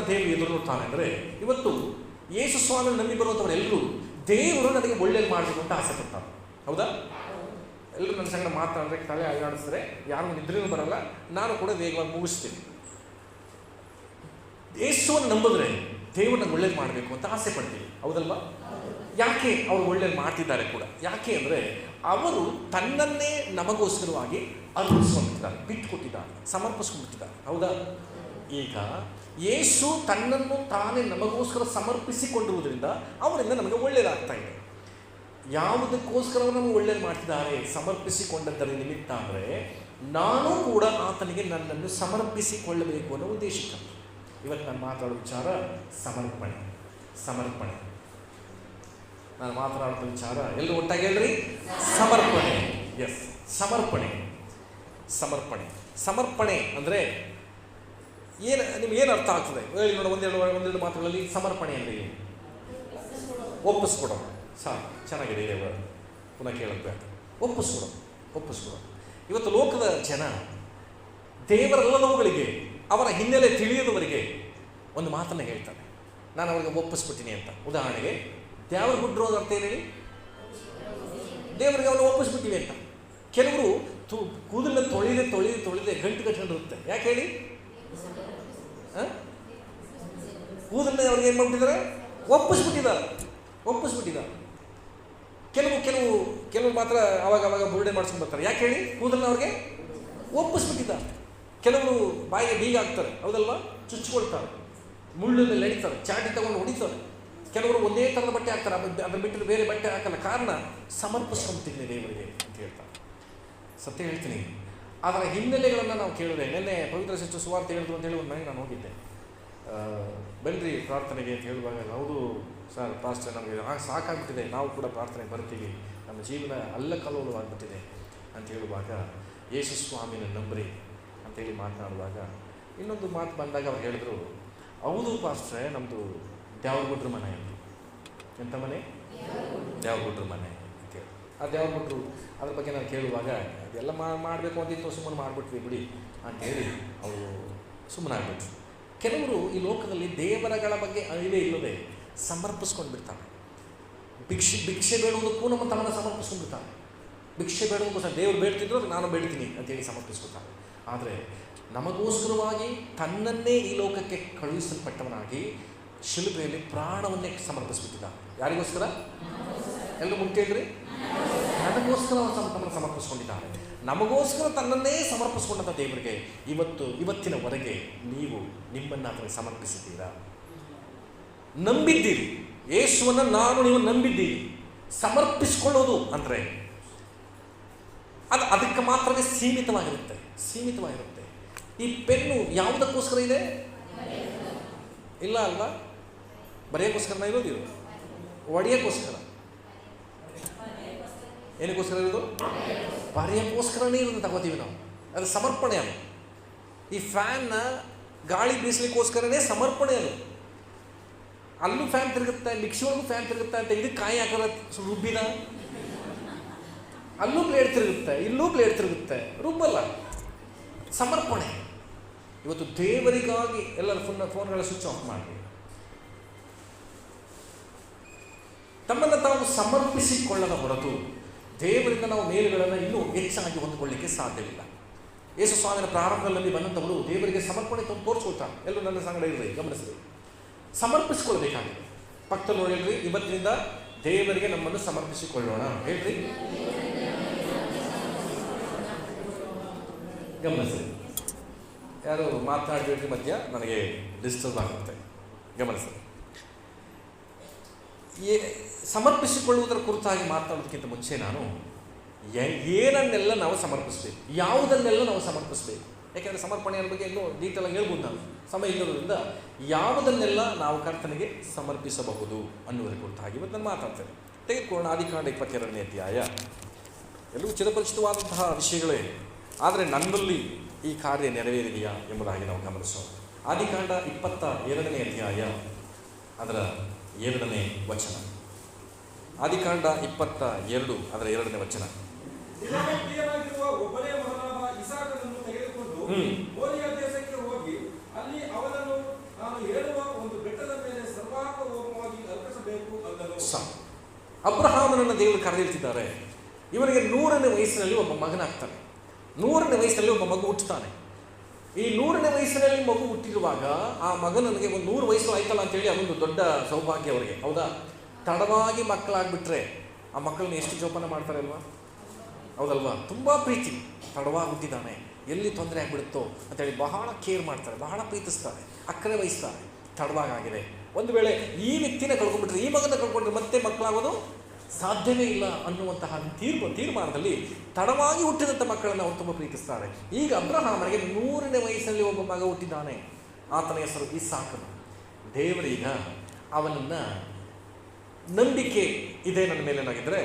ನಮ್ಮನ್ನು ದೇವರು ಎದುರು ನೋಡ್ತಾನೆ ಅಂದರೆ, ಇವತ್ತು ಯೇಸು ಸ್ವಾಮಿ ನಂಬಿ ಬರುವಂಥವರೆಲ್ಲರೂ ದೇವರು ನನಗೆ ಒಳ್ಳೇದು ಮಾಡಬೇಕು ಅಂತ ಆಸೆ ಪಡ್ತಾರೆ. ಹೌದಾ? ಎಲ್ಲರೂ ನನ್ನ ಸಂಗಡ ಮಾತಾಡಿದ್ರೆ ತಲೆ ಅಲ್ಲಾಡಿಸಿದ್ರೆ ಯಾರು ನಿದ್ರೇನೂ ಬರಲ್ಲ, ನಾನು ಕೂಡ ವೇಗವಾಗಿ ಮುಗಿಸ್ತೀನಿ. ಯೇಸುವನ್ನು ನಂಬಿದ್ರೆ ದೇವರು ನಂಗೆ ಒಳ್ಳೇದು ಮಾಡಬೇಕು ಅಂತ ಆಸೆ ಪಡ್ತೀವಿ. ಹೌದಲ್ವಾ? ಯಾಕೆ ಅವರು ಒಳ್ಳೇದು ಮಾಡ್ತಿದ್ದಾರೆ ಕೂಡ? ಯಾಕೆ ಅಂದರೆ ಅವರು ತನ್ನನ್ನೇ ನಮಗೋಸ್ಕರವಾಗಿ ಅರ್ಪಿಸ್ಕೊಂಡಿದ್ದಾರೆ, ಬಿಟ್ಟುಕೊಟ್ಟಿದ್ದಾರೆ, ಸಮರ್ಪಿಸ್ಕೊಂಡಿದ್ದಾರೆ. ಹೌದಾ? ಈಗ ಯೇಸು ತನ್ನನ್ನು ತಾನೇ ನಮಗೋಸ್ಕರ ಸಮರ್ಪಿಸಿಕೊಂಡಿರುವುದರಿಂದ ಅವರಿಂದ ನಮಗೆ ಒಳ್ಳೆಯದಾಗ್ತಾ ಇದೆ. ಯಾವುದಕ್ಕೋಸ್ಕರ ನಮಗೆ ಒಳ್ಳೇದು ಮಾಡ್ತಿದ್ದಾರೆ? ಸಮರ್ಪಿಸಿಕೊಂಡದ್ದರ ನಿಮಿತ್ತ ಅಂದರೆ ನಾನು ಕೂಡ ಆತನಿಗೆ ನನ್ನನ್ನು ಸಮರ್ಪಿಸಿಕೊಳ್ಳಬೇಕು ಅನ್ನೋ ಉದ್ದೇಶಕ್ಕೆ. ಇವತ್ತು ನಾನು ಮಾತಾಡೋ ವಿಚಾರ ಸಮರ್ಪಣೆ. ಸಮರ್ಪಣೆ ನಾನು ಮಾತನಾಡುವ ವಿಚಾರ ಎಲ್ಲರೂ ಒಟ್ಟಾಗಿ ಹೇಳ್ರಿ, ಸಮರ್ಪಣೆ. ಎಸ್, ಸಮರ್ಪಣೆ. ಸಮರ್ಪಣೆ ಸಮರ್ಪಣೆ ಅಂದರೆ ಏನು? ನಿಮ್ಗೇನು ಅರ್ಥ ಆಗ್ತದೆ ಹೇಳಿ ನೋಡ. ಒಂದೆರಡು ಮಾತುಗಳಲ್ಲಿ ಸಮರ್ಪಣೆ ಅಂದರೆ ಏನು? ಒಪ್ಪಿಸ್ಕೊಡೋದು. ಸಾಕು, ಚೆನ್ನಾಗಿದೆ ಇದೆ. ಪುನಃ ಕೇಳಬೇಕು. ಒಪ್ಪಿಸ್ಕೊಡೋದು. ಇವತ್ತು ಲೋಕದ ಜನ ದೇವರಲ್ಲದವುಗಳಿಗೆ, ಅವರ ಹಿನ್ನೆಲೆ ತಿಳಿಯದವರಿಗೆ ಒಂದು ಮಾತನ್ನು ಹೇಳ್ತಾರೆ, ನಾನು ಅವ್ರಿಗೆ ಒಪ್ಪಿಸ್ಬಿಟ್ಟಿನಿ ಅಂತ. ಉದಾಹರಣೆಗೆ ದೇವರು ಬಿಟ್ಟರು ಅಂತ ಅರ್ಥ ಏನೇಳಿ? ದೇವರಿಗೆ ಅವನು ಒಪ್ಪಿಸ್ಬಿಟ್ಟಿವಿ ಅಂತ. ಕೆಲವರು ಕೂದಲನ್ನ ತೊಳೆದೆ ಗಂಟು ಕಟ್ಕೊಂಡಿರುತ್ತೆ. ಯಾಕೆ ಹೇಳಿ? ಕೂದಲನ್ನ ಅವ್ರಿಗೆ ಏನು ಮಾಡ್ಬಿಟ್ಟಿದ್ದಾರೆ? ಒಪ್ಪಿಸ್ಬಿಟ್ಟಿದ್ದಾರೆ. ಕೆಲವು ಮಾತ್ರ ಅವಾಗ ಬುರುಡೆ ಮಾಡಿಸ್ಕೊಂಡು ಬರ್ತಾರೆ. ಯಾಕೆ ಹೇಳಿ? ಕೂದಲನ್ನ ಅವ್ರಿಗೆ ಒಪ್ಪಿಸ್ಬಿಟ್ಟಿದ್ದಾರೆ. ಕೆಲವರು ಬಾಯಿಗೆ ಬೀಗ ಹಾಕ್ತಾರೆ. ಹೌದಲ್ವಾ? ಚುಚ್ಕೊಳ್ತಾರೆ, ಮುಳ್ಳಿನಲ್ಲಿ ಎಳಿತಾರೆ, ಚಾಟಿ ತಗೊಂಡು ಹೊಡಿತಾರೆ. ಕೆಲವರು ಒಂದೇ ಥರದ ಬಟ್ಟೆ ಹಾಕ್ತಾರೆ, ಅದ್ರ ಬಿಟ್ಟರೆ ಬೇರೆ ಬಟ್ಟೆ ಹಾಕಲ್ಲ. ಕಾರಣ ಸಮರ್ಪಿಸ್ಕೊಂತೀನಿ ದೇವರಿಗೆ ಅಂತ ಹೇಳ್ತಾರೆ. ಸತ್ಯ ಹೇಳ್ತೀನಿ, ಅದರ ಹಿನ್ನೆಲೆಗಳನ್ನು ನಾವು ಕೇಳಿದ್ರೆ, ನಿನ್ನೆ ಪವಿತ್ರ ಸಿಸ್ಟರ್ ಸುವಾರ್ತೆ ಹೇಳಿದ್ರು ಅಂತ ಹೇಳಿ ಒಂದು ಮನೆಗೆ ನಾನು ಹೋಗಿದ್ದೆ. ಬನ್ನಿರಿ ಪ್ರಾರ್ಥನೆಗೆ ಅಂತ ಹೇಳುವಾಗ, ಹೌದು ಸರ್ ಪಾಸ್ಟರ್, ನಮಗೆ ಸಾಕಾಗ್ಬಿಟ್ಟಿದೆ, ನಾವು ಕೂಡ ಪ್ರಾರ್ಥನೆಗೆ ಬರ್ತೀವಿ, ನಮ್ಮ ಜೀವನ ಅಲ್ಲಕಲ್ಲೋಲವಾಗ್ಬಿಟ್ಟಿದೆ ಅಂತ ಹೇಳುವಾಗ, ಯೇಸು ಸ್ವಾಮಿನ ನಂಬ್ರಿ ಅಂತೇಳಿ ಮಾತನಾಡುವಾಗ ಇನ್ನೊಂದು ಮಾತು ಬಂದಾಗ ಅವ್ರು ಹೇಳಿದ್ರು, ಹೌದು ಪಾಸ್ಟ್ರೆ, ನಮ್ಮದು ದ್ಯಾವರಗುಡ್ರ ಮನೆ ಅಂದರು. ಎಂಥ ಮನೆ? ದ್ಯಾವರಗುಡ್ರ ಮನೆ ಅಂತೇಳಿ. ಆ ದ್ಯಾವರಗುಡ್ರು ಅದ್ರ ಬಗ್ಗೆ ನಾನು ಕೇಳುವಾಗ, ಅದೆಲ್ಲ ಮಾಡಬೇಕು ಅಂತಿತ್ತು, ಸುಮ್ಮನೆ ಮಾಡಿಬಿಟ್ವಿ ಬಿಡಿ ಅಂಥೇಳಿ ಅವರು ಸುಮ್ಮನಾಗ್ಬಿಟ್ರು. ಕೆಲವರು ಈ ಲೋಕದಲ್ಲಿ ದೇವರಗಳ ಬಗ್ಗೆ ಅರಿವೇ ಇಲ್ಲದೆ ಸಮರ್ಪಿಸ್ಕೊಂಡು ಬಿಡ್ತಾರೆ. ಭಿಕ್ಷೆ ಬೇಡುವುದಕ್ಕೂ ನಮ್ಮ ತಮ್ಮನ್ನು ಸಮರ್ಪಿಸ್ಕೊಂಡ್ಬಿಡ್ತಾರೆ. ಭಿಕ್ಷೆ ಬೇಡುವುದಕ್ಕೂ ದೇವರು ಬೇಡ್ತಿದ್ರು, ನಾನು ಬೇಡ್ತೀನಿ ಅಂತೇಳಿ ಸಮರ್ಪಿಸ್ಕೊತಾರೆ. ಆದರೆ ನಮಗೋಸ್ಕರವಾಗಿ ತನ್ನನ್ನೇ ಈ ಲೋಕಕ್ಕೆ ಕಳುಹಿಸಲ್ಪಟ್ಟವನಾಗಿ ಶಿಲುಬೆಯಲ್ಲಿ ಪ್ರಾಣವನ್ನೇ ಸಮರ್ಪಿಸ್ಬಿಟ್ಟಿದ್ದ. ಯಾರಿಗೋಸ್ಕರ? ಎಲ್ಲರೂ ಮುಟ್ಟಿದ್ರಿ? ನನಗೋಸ್ಕರ ತಮ್ಮನ್ನು ಸಮರ್ಪಿಸ್ಕೊಂಡಿದ್ದಾರೆ. ನಮಗೋಸ್ಕರ ತನ್ನನ್ನೇ ಸಮರ್ಪಿಸ್ಕೊಂಡಂಥ ದೇವರಿಗೆ ಇವತ್ತಿನವರೆಗೆ ನೀವು ನಿಮ್ಮನ್ನು ಅದನ್ನು ಸಮರ್ಪಿಸಿದ್ದೀರಾ? ನಂಬಿದ್ದೀರಿ ಯೇಸುವನ್ನು, ನೀವು ನಂಬಿದ್ದೀರಿ. ಸಮರ್ಪಿಸ್ಕೊಳ್ಳೋದು ಅಂದರೆ ಅದಕ್ಕೆ ಮಾತ್ರವೇ ಸೀಮಿತವಾಗಿರುತ್ತೆ. ಈ ಪೆನ್ನು ಯಾವುದಕ್ಕೋಸ್ಕರ ಇದೆ? ಇಲ್ಲ ಅಲ್ವಾ? ಬರೆಯೋಕ್ಕೋಸ್ಕರನ ಇರೋದು? ಇದು ಒಡೆಯೋಕ್ಕೋಸ್ಕರ. ಏನಕ್ಕೋಸ್ಕರ ಇರೋದು? ಬರೆಯೋಕ್ಕೋಸ್ಕರನೇ ಇರೋದು ತಗೋತೀವಿ ನಾವು. ಅದು ಸಮರ್ಪಣೆ. ಅದು ಈ ಫ್ಯಾನ್ನ ಗಾಳಿ ಬೀಸಲಿಕ್ಕೋಸ್ಕರನೇ ಸಮರ್ಪಣೆ. ಅದು ಅಲ್ಲೂ ಫ್ಯಾನ್ ತಿರುಗುತ್ತೆ, ಮಿಕ್ಸಿ ಒಳಗೂ ಫ್ಯಾನ್ ತಿರುಗುತ್ತೆ ಅಂತ ಇದಕ್ಕೆ ಕಾಯಿ ಹಾಕೋದ ರುಬ್ಬಿದ, ಅಲ್ಲೂ ಬ್ಲೇಡ್ ತಿರುಗುತ್ತೆ, ಇಲ್ಲೂ ಬ್ಲೇಡ್ ತಿರುಗುತ್ತೆ, ರುಬ್ಬಲ್ಲ. ಸಮರ್ಪಣೆ. ಇವತ್ತು ದೇವರಿಗಾಗಿ ಎಲ್ಲರ ಫೋನ್ಗಳ ಸ್ವಿಚ್ ಆಫ್ ಮಾಡಿ ತಮ್ಮನ್ನು ತಾವು ಸಮರ್ಪಿಸಿಕೊಳ್ಳದ ಹೊರತು ದೇವರಿಂದ ನಾವು ಮೇಲುಗಳನ್ನು ಇನ್ನೂ ಹೆಚ್ಚಾಗಿ ಹೊಂದಿಕೊಳ್ಳಲಿಕ್ಕೆ ಸಾಧ್ಯವಿಲ್ಲ. ಯೇಸು ಸ್ವಾಮಿನ ಪ್ರಾರಂಭದಲ್ಲಿ ಬಂದಂಥವರು ದೇವರಿಗೆ ಸಮರ್ಪಣೆ ತೋರಿಸ್ಕೊಳ್ತಾರೆ. ಎಲ್ಲರೂ ನನ್ನ ಸಂಗಡ ಇರ್ರಿ, ಗಮನಿಸ್ರಿ. ಸಮರ್ಪಿಸಿಕೊಳ್ಬೇಕಾಗಿದೆ. ಪಕ್ಕದಲ್ಲಿ ಹೇಳ್ರಿ, ಇವತ್ತಿನಿಂದ ದೇವರಿಗೆ ನಮ್ಮನ್ನು ಸಮರ್ಪಿಸಿಕೊಳ್ಳೋಣ. ಹೇಳ್ರಿ, ಗಮನಿಸ್ರಿ. ಯಾರು ಮಾತನಾಡಬೇಡ್ರಿ, ಮಧ್ಯ ನನಗೆ ಡಿಸ್ಟರ್ಬ್ ಆಗುತ್ತೆ. ಗಮನಿಸ್ರಿ. ಸಮರ್ಪಿಸಿಕೊಳ್ಳುವುದರ ಕುರಿತಾಗಿ ಮಾತನಾಡೋದಕ್ಕಿಂತ ಮುಂಚೆ ನಾನು ಏನನ್ನೆಲ್ಲ ನಾವು ಸಮರ್ಪಿಸಬೇಕು, ಯಾವುದನ್ನೆಲ್ಲ ನಾವು ಸಮರ್ಪಿಸಬೇಕು. ಯಾಕೆಂದರೆ ಸಮರ್ಪಣೆಯ ಬಗ್ಗೆ ಇನ್ನೂ ಡೀಟೇಲಾಗಿ ಹೇಳ್ಬೋದು. ನಾನು ಸಮಯ ಇಲ್ಲೋದ್ರಿಂದ ಯಾವುದನ್ನೆಲ್ಲ ನಾವು ಕರ್ತನಿಗೆ ಸಮರ್ಪಿಸಬಹುದು ಅನ್ನುವುದರ ಕುರಿತಾಗಿ ಇವತ್ತು ನಾನು ಮಾತಾಡ್ತೇನೆ. ತೆಗೆದುಕೊಳ್ಳೋಣ ಆದಿಕಾಂಡ 22ನೇ ಅಧ್ಯಾಯ. ಎಲ್ಲವೂ ಚಿರಪರಿಚಿತವಾದಂತಹ ವಿಷಯಗಳೇ, ಆದರೆ ನನ್ನಲ್ಲಿ ಈ ಕಾರ್ಯ ನೆರವೇರಿದೆಯಾ ಎಂಬುದಾಗಿ ನಾವು ಗಮನಿಸೋಣ. ಆದಿಕಾಂಡ 22ನೇ ಅಧ್ಯಾಯ, ಅದರ 2ನೇ ವಚನ. ಆದಿಕಾಂಡ 22 ಅದರ 2ನೇ ವಚನ. ಒಬ್ಬನೇ ಮಗನಾದ ಇಸಾಕನನ್ನು ತೆಗೆದುಕೊಂಡು ಮೋರಿಯ ದೇಶಕ್ಕೆ ಹೋಗಿ ಅಲ್ಲಿ ಅವನನ್ನು ನಾನು ಹೇಳುವ ಸಾಕು. ಅಬ್ರಹಾಮನನ್ನು ದೇವರು ಕರೆದಿರ್ತಿದ್ದಾರೆ. ಇವನಿಗೆ 100ನೇ ವಯಸ್ಸಿನಲ್ಲಿ ಒಬ್ಬ ಮಗನಾಗ್ತಾನೆ. 100ನೇ ವಯಸ್ಸಿನಲ್ಲಿ ಒಬ್ಬ ಮಗು ಹುಟ್ಟುತ್ತಾನೆ. ಈ 100ನೇ ವಯಸ್ಸಿನಲ್ಲಿ ಮಗು ಹುಟ್ಟಿರುವಾಗ ಆ ಮಗನಿಗೆ ಒಂದು 100 ವಯಸ್ಸು ಆಯ್ತಲ್ಲ ಅಂತೇಳಿ ಅದೊಂದು ದೊಡ್ಡ ಸೌಭಾಗ್ಯ ಅವರಿಗೆ, ಹೌದಾ? ತಡವಾಗಿ ಮಕ್ಕಳಾಗ್ಬಿಟ್ರೆ ಆ ಮಕ್ಕಳನ್ನ ಎಷ್ಟು ಜೋಪಾನ ಮಾಡ್ತಾರೆ ಅಲ್ವಾ, ಹೌದಲ್ವಾ? ತುಂಬ ಪ್ರೀತಿ. ತಡವಾಗಿ ಹುಟ್ಟಿದ್ದಾನೆ, ಎಲ್ಲಿ ತೊಂದರೆ ಆಗಿಬಿಡುತ್ತೋ ಅಂತೇಳಿ ಬಹಳ ಕೇರ್ ಮಾಡ್ತಾರೆ, ಬಹಳ ಪ್ರೀತಿಸ್ತಾರೆ, ಅಕ್ಕರೆ ವಹಿಸ್ತಾರೆ. ತಡವಾಗಿದೆ. ಒಂದು ವೇಳೆ ಈ ವ್ಯಕ್ತಿನ ಕಳ್ಕೊಂಡ್ಬಿಟ್ರೆ, ಈ ಮಗನ ಕಳ್ಕೊಂಡ್ರೆ ಮತ್ತೆ ಮಕ್ಕಳಾಗೋದು ಸಾಧ್ಯವೇ ಇಲ್ಲ ಅನ್ನುವಂತಹ ತೀರ್ಮಾನದಲ್ಲಿ ತಡವಾಗಿ ಹುಟ್ಟಿದಂಥ ಮಕ್ಕಳನ್ನು ಅವರು ತುಂಬ ಪ್ರೀತಿಸ್ತಾರೆ. ಈಗ ಅಬ್ರಹಾಮನಿಗೆ 100ನೇ ವಯಸ್ಸಲ್ಲಿ ಒಬ್ಬ ಮಗ ಹುಟ್ಟಿದ್ದಾನೆ. ಆತನ ಹೆಸರು ಇಸಾಕನು. ದೇವರೀಗ ಅವನನ್ನು ನಂಬಿಕೆ ಇದೆ ನನ್ನ ಮೇಲೇನಾಗಿದ್ದರೆ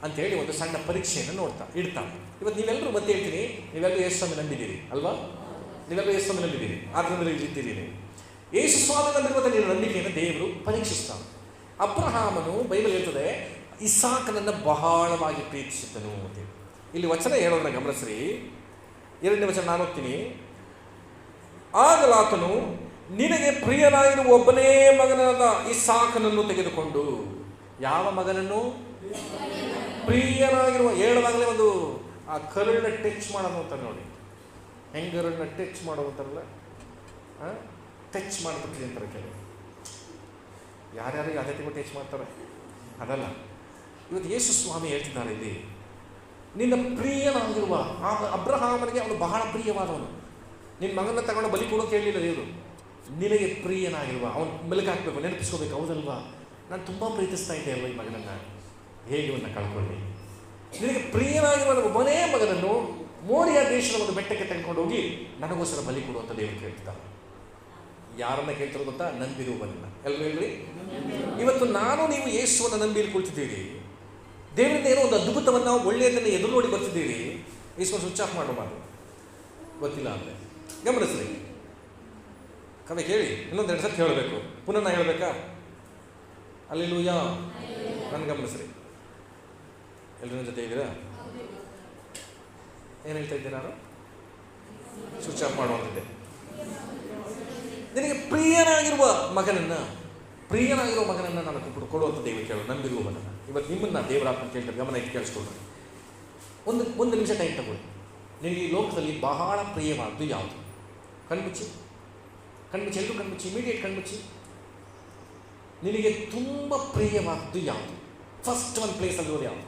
ಅಂಥೇಳಿ ಒಂದು ಸಣ್ಣ ಪರೀಕ್ಷೆಯನ್ನು ಇಡ್ತಾನೆ. ಇವತ್ತು ನೀವೆಲ್ಲರೂ ಮತ್ತೆ ಹೇಳ್ತೀನಿ, ನೀವೆಲ್ಲರೂ ಯೇಸು ಸ್ವಾಮಿ ನಂಬಿದ್ದೀರಿ ಅಲ್ವಾ? ನೀವೆಲ್ಲರೂ ಯೇಸು ಸ್ವಾಮಿ ನಂಬಿದ್ದೀರಿ, ಆದ್ದರಿಂದ ಇಲ್ಲಿದ್ದೀರಿ. ಯೇಸು ಸ್ವಾಮಿ ನಂಬಿರುವಂಥ ನಿಮ್ಮ ನಂಬಿಕೆಯನ್ನು ದೇವರು ಪರೀಕ್ಷಿಸ್ತಾನೆ. ಅಬ್ರಹಾಮನು ಬೈಬಲ್ ಹೇಳ್ತದೆ ಇಸಾಕನನ್ನು ಬಹಳವಾಗಿ ಪ್ರೀತಿಸಿದ್ದನು ಅಂತೇಳಿ. ಇಲ್ಲಿ ವಚನ ಹೇಳೋದನ್ನ ಗಮನಿಸ್ರಿ. 2ನೇ ವಚನ ನಾನು ಓದ್ತೀನಿ. ಆಗಲಾತನು ನಿನಗೆ ಪ್ರಿಯನಾಗಿರುವ ಒಬ್ಬನೇ ಮಗನಾದ ಇಸಾಕನನ್ನು ತೆಗೆದುಕೊಂಡು. ಯಾವ ಮಗನನ್ನು? ಪ್ರಿಯನಾಗಿರುವ. ಹೇಳುವಾಗಲೇ ಒಂದು ಆ ಕರುಳನ್ನ ಟಚ್ ಮಾಡೋದು ಅಂತಾರೆ ನೋಡಿ, ಹೆಂಗರನ್ನ ಟಚ್ ಮಾಡೋದು ಅಂತಾರಲ್ಲ, ಟಚ್ ಮಾಡಿಬಿಟ್ರಿ ಅಂತಾರೆ ಕೆಲವು. ಯಾರ್ಯಾರಿಗೆ ಅದೇ ತಿಂಗಳು ಟಚ್ ಮಾಡ್ತಾರೆ, ಅದಲ್ಲ. ಇವತ್ತು ಯೇಸು ಸ್ವಾಮಿ ಹೇಳ್ತಿದ್ದಾರೆ ಇಲ್ಲಿ, ನಿನ್ನ ಪ್ರಿಯನಾಗಿರುವ ಅಬ್ರಹಾಮನಿಗೆ ಅವನು ಬಹಳ ಪ್ರಿಯವಾದವನು. ನಿನ್ನ ಮಗನ ತಗೊಂಡು ಬಲಿ ಕೊಡೋ ಕೇಳಲಿಲ್ಲ ದೇವರು. ನಿನಗೆ ಪ್ರಿಯನಾಗಿರುವ ಅವನು ಮೆಲುಕು ಹಾಕಬೇಕು, ನೆನಪಿಸ್ಕೋಬೇಕು, ಹೌದಲ್ವಾ? ನಾನು ತುಂಬ ಪ್ರೀತಿಸ್ತಾ ಇದ್ದೆ ಅಲ್ವ ಈ ಮಗನನ್ನು, ಹೇಗೆ ಇವನ್ನ ಕಳ್ಕೊಳ್ಳಿ. ನಿನಗೆ ಪ್ರಿಯನಾಗಿರುವ ಒಬ್ಬನೇ ಮಗನನ್ನು ಮೋರಿಯಾ ದೇಶದ ಒಂದು ಬೆಟ್ಟಕ್ಕೆ ತೆಗೆದುಕೊಂಡು ಹೋಗಿ ನನಗೋಸ್ಕರ ಬಲಿ ಕೊಡುವಂಥ ದೇವರು ಕೇಳ್ತಿದ್ದಾರೆ. ಯಾರನ್ನ ಕೇಳ್ತಾರೋ ಗೊತ್ತಾ? ನಂಬಿರುವವನನ್ನು. ಎಲ್ಲರೂ ಹೇಳ್ರಿ, ಇವತ್ತು ನಾನು ನೀವು ಯೇಸುವನ್ನು ನಂಬಿ ಕುಳಿತಿದ್ದೀರಿ. ದೇವರಿಂದ ಏನೋ ಒಂದು ಅದ್ಭುತವನ್ನು ಒಳ್ಳೆಯದನ್ನು ಎದುರು ನೋಡಿ ಬರ್ತಿದ್ದೀರಿ. ಯೇಸುವನ್ನು ಸ್ವಿಚ್ ಆಫ್ ಮಾಡೋ ಮಾತು ಗೊತ್ತಿಲ್ಲ ಅಂದರೆ ಗಮನಿಸ್ರಿ. ಕವೆ ಕೇಳಿ, ಇನ್ನೊಂದು 2 ಸತಿ ಹೇಳಬೇಕು. ಪುನಃ ನಾ ಹೇಳಬೇಕಾ? ಅಲ್ಲೆಲ್ಲೂಯಾ. ನನ್ನ ಗಮನಿಸ್ರಿ. ಎಲ್ಲರ ಜೊತೆ ಇದ್ದೀರಾ? ಏನು ಹೇಳ್ತಾ ಇದ್ದೆ ನಾನು? ಸ್ವಿಚ್ ಆಫ್ ಮಾಡುವಂತಿದ್ದೆ. ನಿನಗೆ ಪ್ರಿಯನಾಗಿರುವ ಮಗನನ್ನು ನಾನು ಕೊಡುವಂಥ ದೇವರು ಕೇಳೋದು, ನಂಬಿರುವವನನ್ನು. ಇವತ್ತು ನಿಮ್ಮನ್ನು ದೇವರಾತ್ಮ ಕೇಳ್ತಾರೆ, ಗಮನ ಇಟ್ಟು ಕೇಳಿಸ್ಕೊಳ್ರಿ. ಒಂದು ನಿಮಿಷ ಟೈಮ್ ತಗೊಳ್ಳಿ. ನಿನಗೆ ಈ ಲೋಕದಲ್ಲಿ ಬಹಳ ಪ್ರಿಯವಾದ್ದು ಯಾವುದು? ಕಣ್ಮುಚ್ಚಿ, ಎಲ್ಲರೂ ಕಣ್ಮುಚ್ಚಿ, ಇಮಿಡಿಯೇಟ್ ಕಣ್ಮುಚ್ಚಿ. ನಿನಗೆ ತುಂಬ ಪ್ರಿಯವಾದ್ದು ಯಾವುದು? ಫಸ್ಟ್ ಒಂದು ಪ್ಲೇಸಲ್ಲಿ ಹೋದ ಯಾವುದು?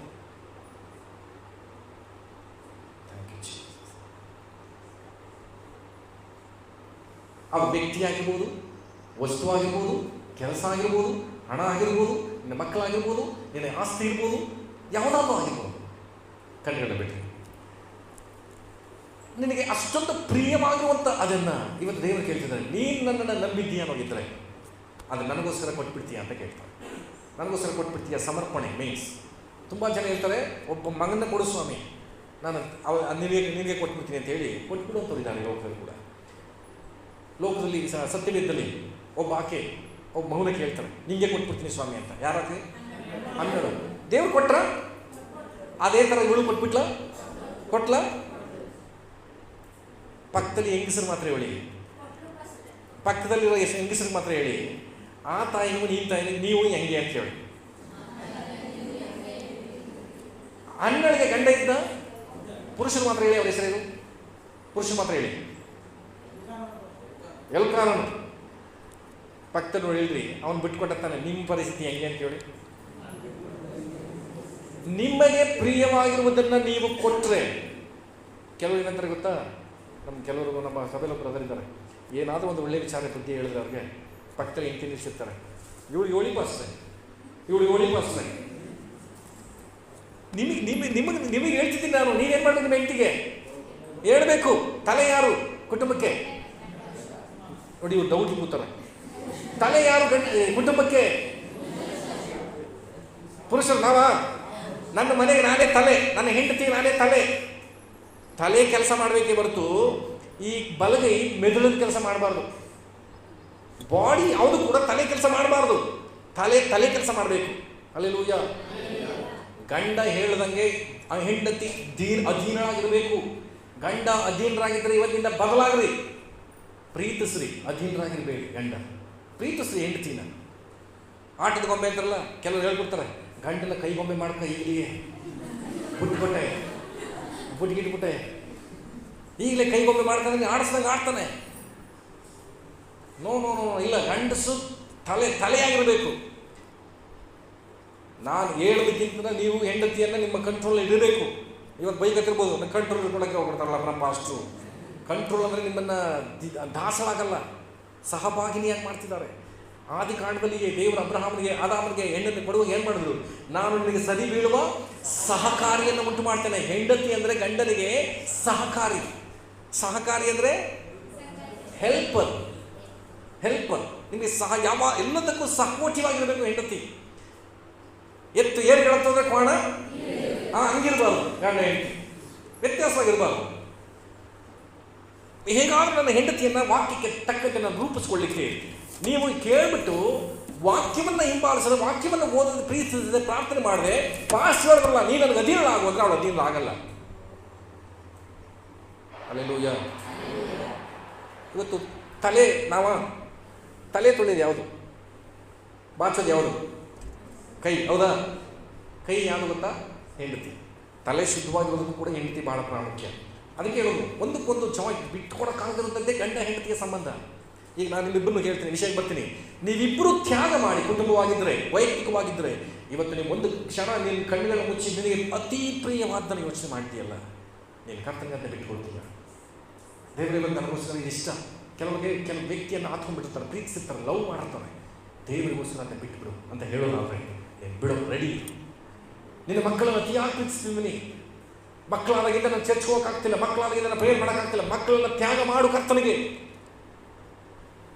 ಆ ವ್ಯಕ್ತಿ ಆಗಿರ್ಬೋದು, ವಸ್ತು ಆಗಿರ್ಬೋದು, ಕೆಲಸ ಆಗಿರ್ಬೋದು, ಹಣ ಆಗಿರ್ಬೋದು, ನಿನ್ನ ಮಕ್ಕಳಾಗಿರ್ಬೋದು, ನಿನ್ನ ಆಸ್ತಿ ಇರ್ಬೋದು, ಯಾವುದಾದ್ರೂ ಆಗಿರ್ಬೋದು. ಕಣ್ಗಡೆ ಬಿಟ್ಟು ನಿನಗೆ ಅಷ್ಟೊಂದು ಪ್ರಿಯವಾಗಿರುವಂಥ ಅದನ್ನು ಇವತ್ತು ದೇವರು ಕೇಳ್ತಿದ್ದಾರೆ. ನೀನು ನನ್ನನ್ನು ನಂಬಿದ್ದೀಯ ಅನ್ನೋಗಿದ್ದರೆ ಅದು ನನಗೋಸ್ಕರ ಕೊಟ್ಬಿಡ್ತೀಯ ಅಂತ ಕೇಳ್ತಾರೆ. ನನಗೋಸ್ಕರ ಕೊಟ್ಬಿಡ್ತೀಯ. ಸಮರ್ಪಣೆ ಮೀನ್ಸ್ ತುಂಬ ಜನ ಹೇಳ್ತಾರೆ, ಒಬ್ಬ ಮಗನ ಕೊಡು ಸ್ವಾಮಿ, ನಾನು ನಿನಗೆ ಕೊಟ್ಬಿಡ್ತೀನಿ ಅಂತ ಹೇಳಿ ಕೊಟ್ಬಿಡುವಂಥವ್ರು ಇದ್ದಾರೆ ಲೋಕದಲ್ಲಿ ಕೂಡ. ಲೋಕದಲ್ಲಿ ಸತ್ಯವೇದದಲ್ಲಿ ಒಬ್ಬ ಮಗುನ ಕೇಳ್ತಾರೆ, ನಿಂಗೆ ಕೊಟ್ಬಿಡ್ತೀನಿ ಸ್ವಾಮಿ ಅಂತ. ಯಾರಾಕೆ? 12. ದೇವ್ರು ಕೊಟ್ರ? ಅದೇ ಥರ ಇವಳು ಕೊಟ್ಲ. ಪಕ್ಕದಲ್ಲಿ ಹೆಂಗಸರು ಮಾತ್ರ ಹೇಳಿ, ಪಕ್ಕದಲ್ಲಿರೋ ಹೆಂಗಸರಿಗೆ ಮಾತ್ರ ಹೇಳಿ, ಆ ತಾಯಿಗೂ ನೀನು ತಾಯಿಗೂ ನೀವು ಹೆಂಗೆ ಅಂತ ಹೇಳಿ. ಅಣ್ಣಳಿಗೆ ಗಂಡ ಇದ್ದ ಪುರುಷರು ಮಾತ್ರ ಹೇಳಿ, ಅವ್ರ ಹೆಸರೇನು? ಪುರುಷರು ಮಾತ್ರ ಹೇಳಿ. ಎಲ್ಕಾರನು ಪಕ್ಕದಲ್ಲಿ ಹೇಳಿದ್ರಿ, ಅವನು ಬಿಟ್ಕೊಟ್ಟಾನೆ. ನಿಮ್ಮ ಪರಿಸ್ಥಿತಿ ಹೆಂಗೆ ಅಂತ ಹೇಳಿ. ನಿಮಗೆ ಪ್ರಿಯವಾಗಿರುವುದನ್ನು ನೀವು ಕೊಟ್ಟರೆ, ಕೆಲವರು ಏನಂತಾರೆ ಗೊತ್ತಾ? ಕೆಲವರು ನಮ್ಮ ಸಭೆಯಲ್ಲಿ ಬ್ರದರ್ ಇದ್ದಾರೆ, ಏನಾದರೂ ಒಂದು ಒಳ್ಳೆ ವಿಚಾರ ಬಗ್ಗೆ ಹೇಳಿದ್ರೆ ಅವ್ರಿಗೆ ಪಕ್ಕದಲ್ಲಿ ಹೆಂಡತಿ ನಿಲ್ಲಿಸಿರ್ತಾರೆ. ಇವಳು 7 ಪಾಸ್ರೆ, ನಿಮಗೆ ಹೇಳ್ತಿದ್ದೀನಿ ನಾನು. ನೀವೇನು ಮಾಡಬೇಕು? ನಿಮ್ಮ ಹೆಂಡತಿಗೆ ಹೇಳ್ಬೇಕು. ತಲೆ ಯಾರು ಕುಟುಂಬಕ್ಕೆ? ನೋಡಿ, ಇವ್ರು ಡೌಟ್ ಕೂತಾರೆ. ತಲೆ ಯಾರು ಕುಟುಂಬಕ್ಕೆ? ಪುರುಷರು ನಾವಾ? ನನ್ನ ಮನೆಗೆ ನಾನೇ ತಲೆ, ನನ್ನ ಹೆಂಡತಿಗೆ ನಾನೇ ತಲೆ ಕೆಲಸ ಮಾಡಬೇಕೇ ಹೊರತು ಈ ಬಲಗೈ ಮೆದುಳಿನ ಕೆಲಸ ಮಾಡಬಾರ್ದು. ಬಾಡಿ ಯಾವುದು ಕೂಡ ತಲೆ ಕೆಲಸ ಮಾಡಬಾರ್ದು. ತಲೆ ಕೆಲಸ ಮಾಡಬೇಕು. ಹಲ್ಲೆಲೂಯಾ. ಗಂಡ ಹೇಳ್ದಂಗೆ ಆ ಹೆಂಡತಿ ಅಧೀನರಾಗಿರಬೇಕು. ಗಂಡ ಅಧೀನರಾಗಿದ್ದರೆ ಇವತ್ತಿನಿಂದ ಬದಲಾಗ್ರಿ. ಪ್ರೀತಿಸ್ರಿ, ಅಧೀನರಾಗಿರ್ಬೇಡಿ. ಗಂಡ ಪ್ರೀತಿಸ್ರಿ ಹೆಂಡತಿನ. ಆಟದ ಗೊಂಬೆ ಅಂತಾರಲ್ಲ, ಕೆಲವರು ಹೇಳ್ಕೊಡ್ತಾರೆ, ಗಂಡನ ಕೈ ಗೊಂಬೆ ಮಾಡ್ಕ ಈಗಲೇ ಬುಟ್ಬಿಟ್ಟೆ ಬುಟ್ಗಿಟ್ಬಿಟ್ಟೆ, ಈಗಲೇ ಕೈ ಗೊಂಬೆ ಮಾಡ್ಕೊಂಡ್ರೆ ಆಡಿಸ್ದಂಗೆ ಆಡ್ತಾನೆ. ನೋ ನೋ ನೋ, ಇಲ್ಲ, ಗಂಡಸು ತಲೆಯಾಗಿರಬೇಕು. ನಾನು ಹೇಳೋದಕ್ಕಿಂತ ನೀವು ಹೆಂಡತಿಯನ್ನು ನಿಮ್ಮ ಕಂಟ್ರೋಲ್ ಇಡಬೇಕು. ಇವತ್ತು ಬೈಕತ್ತಿರ್ಬೋದು, ನನ್ನ ಕಂಟ್ರೋಲ್ ಇಟ್ಕೊಳಕ್ಕೆ ಹೋಗ್ಬಿಡ್ತಾರಲ್ಲ ನಮ್ಮ ಅಷ್ಟು. ಕಂಟ್ರೋಲ್ ಅಂದರೆ ನಿಮ್ಮನ್ನು ದಾಸರಾಗಲ್ಲ, ಸಹಭಾಗಿನಿಯಾಗಿ ಮಾಡ್ತಿದ್ದಾರೆ. ಆದಿ ಕಾಂಡದಲ್ಲಿಯೇ ದೇವರು ಅಬ್ರಹಾಮನಿಗೆ ಆದಾಮನಿಗೆ ಹೆಣ್ಣನ್ನು ಕೊಡುವಾಗ ಏನು ಮಾಡಿದ್ರು? ನಾನು ನಿನಗೆ ಸರಿ ಬೀಳುವ ಸಹಕಾರಿಯನ್ನು ಉಂಟು ಮಾಡ್ತೇನೆ. ಹೆಂಡತಿ ಅಂದರೆ ಗಂಡನಿಗೆ ಸಹಕಾರಿ. ಸಹಕಾರಿ ಅಂದರೆ ಹೆಲ್ಪರ್. ನಿಮಗೆ ಎಲ್ಲದಕ್ಕೂ ಸಪೋರ್ಟಿವಾಗಿರಬೇಕು ಹೆಂಡತಿ. ಎತ್ತು ಏರ್ಗಳಂತಂದ್ರೆ ಕೋಣ ಹಂಗಿರ್ಬಾರ್ದು, ಗಂಡ ಹೆಂಡತಿ ವ್ಯತ್ಯಾಸವಾಗಿರ್ಬಾರ್ದು. ಹೇಗಾದ್ರೂ ನನ್ನ ಹೆಂಡತಿಯನ್ನು ವಾಕ್ಯಕ್ಕೆ ತಕ್ಕಂತೆ ನಾನು ರೂಪಿಸ್ಕೊಳ್ಳಿಕ್ಕೆ ನೀವು ಕೇಳ್ಬಿಟ್ಟು ವಾಕ್ಯವನ್ನು ಹಿಂಬಾಲಿಸಿದ್ರೆ, ವಾಕ್ಯವನ್ನು ಓದೋದು, ಪ್ರೀತಿಸಿದ್ರೆ, ಪ್ರಾರ್ಥನೆ ಮಾಡಿದ್ರೆ, ಪಾಸ್ಟ್ ಬರಲ್ಲ, ನೀನು ನನಗೆ ಅಧೀನಳಾಗು ಅಂದ್ರೆ ಅವಳು ಅಧೀನಳಾಗಲ್ಲ. ಹಲ್ಲೆಲೂಯಾ. ಇವತ್ತು ತಲೆ ತೊಳೆಯೋದು ಯಾವುದು? ಬಾಚೋದು ಯಾವುದು? ಕೈ. ಹೌದಾ? ಕೈ ಯಾವುದು ಗೊತ್ತಾ? ಹೆಂಡತಿ. ತಲೆ ಶುದ್ಧವಾಗಿರೋದಕ್ಕೂ ಕೂಡ ಹೆಂಡತಿ ಬಹಳ ಪ್ರಾಮುಖ್ಯ. ಅದಕ್ಕೆ ಹೇಳೋದು, ಒಂದಕ್ಕೊಂದು ಬಿಟ್ಕೊಡೋಕ್ಕಾಗದಿರುವಂಥದ್ದೇ ಗಂಡ ಹೆಂಡತಿಯ ಸಂಬಂಧ. ಈಗ ನಾನು ನಿಮ್ಮಿಬ್ಬರನ್ನು ಹೇಳ್ತೀನಿ, ವಿಷಯಕ್ಕೆ ಬರ್ತೀನಿ. ನೀವಿಬ್ಬರು ತ್ಯಾಗ ಮಾಡಿ ಕುಟುಂಬವಾಗಿದ್ದರೆ, ವೈಯಕ್ತಿಕವಾಗಿದ್ದರೆ, ಇವತ್ತು ನೀವು ಒಂದು ಕ್ಷಣ ನಿನ್ನ ಕಣ್ಣುಗಳನ್ನು ಮುಚ್ಚಿ ನಿನಗೆ ಅತಿ ಪ್ರಿಯವಾದ್ದನ್ನು ಯೋಚನೆ ಮಾಡ್ತೀಯಲ್ಲ, ನೀನು ಕರ್ತನಿಗಂತ ಬಿಟ್ಟುಕೊಳ್ತೀಯ. ದೇವರೇ ಬಂದು ನನಗೋಸ್ಕರ ಇಷ್ಟ. ಕೆಲವು ವ್ಯಕ್ತಿಯನ್ನು ಆತ್ಕೊಂಡ್ಬಿಟ್ಟಿರ್ತಾರೆ, ಪ್ರೀತಿಸಿರ್ತಾರೆ, ಲವ್ ಮಾಡಿರ್ತಾರೆ. ದೇವರಿಗೋಸ್ಕರ ಅಂತ ಬಿಟ್ಟುಬಿಡು ಅಂತ ಹೇಳೋದಾದ್ರೆ ನೀನು ಬಿಡು, ರೆಡಿ. ನಿನ್ನ ಮಕ್ಕಳನ್ನು ಅತಿಯಾಗಿ ಪ್ರೀತಿಸ್ತೀನಿ. ಮಕ್ಕಳಾದಾಗಿಂದ ನಾನು ಚರ್ಚ್ಗೆ ಹೋಗೋಕ್ಕಾಗ್ತಿಲ್ಲ, ಮಕ್ಕಳಾದಾಗಿಂದ ನಾನು ಪ್ರೇಯರ್ ಮಾಡೋಕ್ಕಾಗ್ತಿಲ್ಲ. ಮಕ್ಕಳನ್ನ ತ್ಯಾಗ ಮಾಡು ಕರ್ತನಿಗೆ.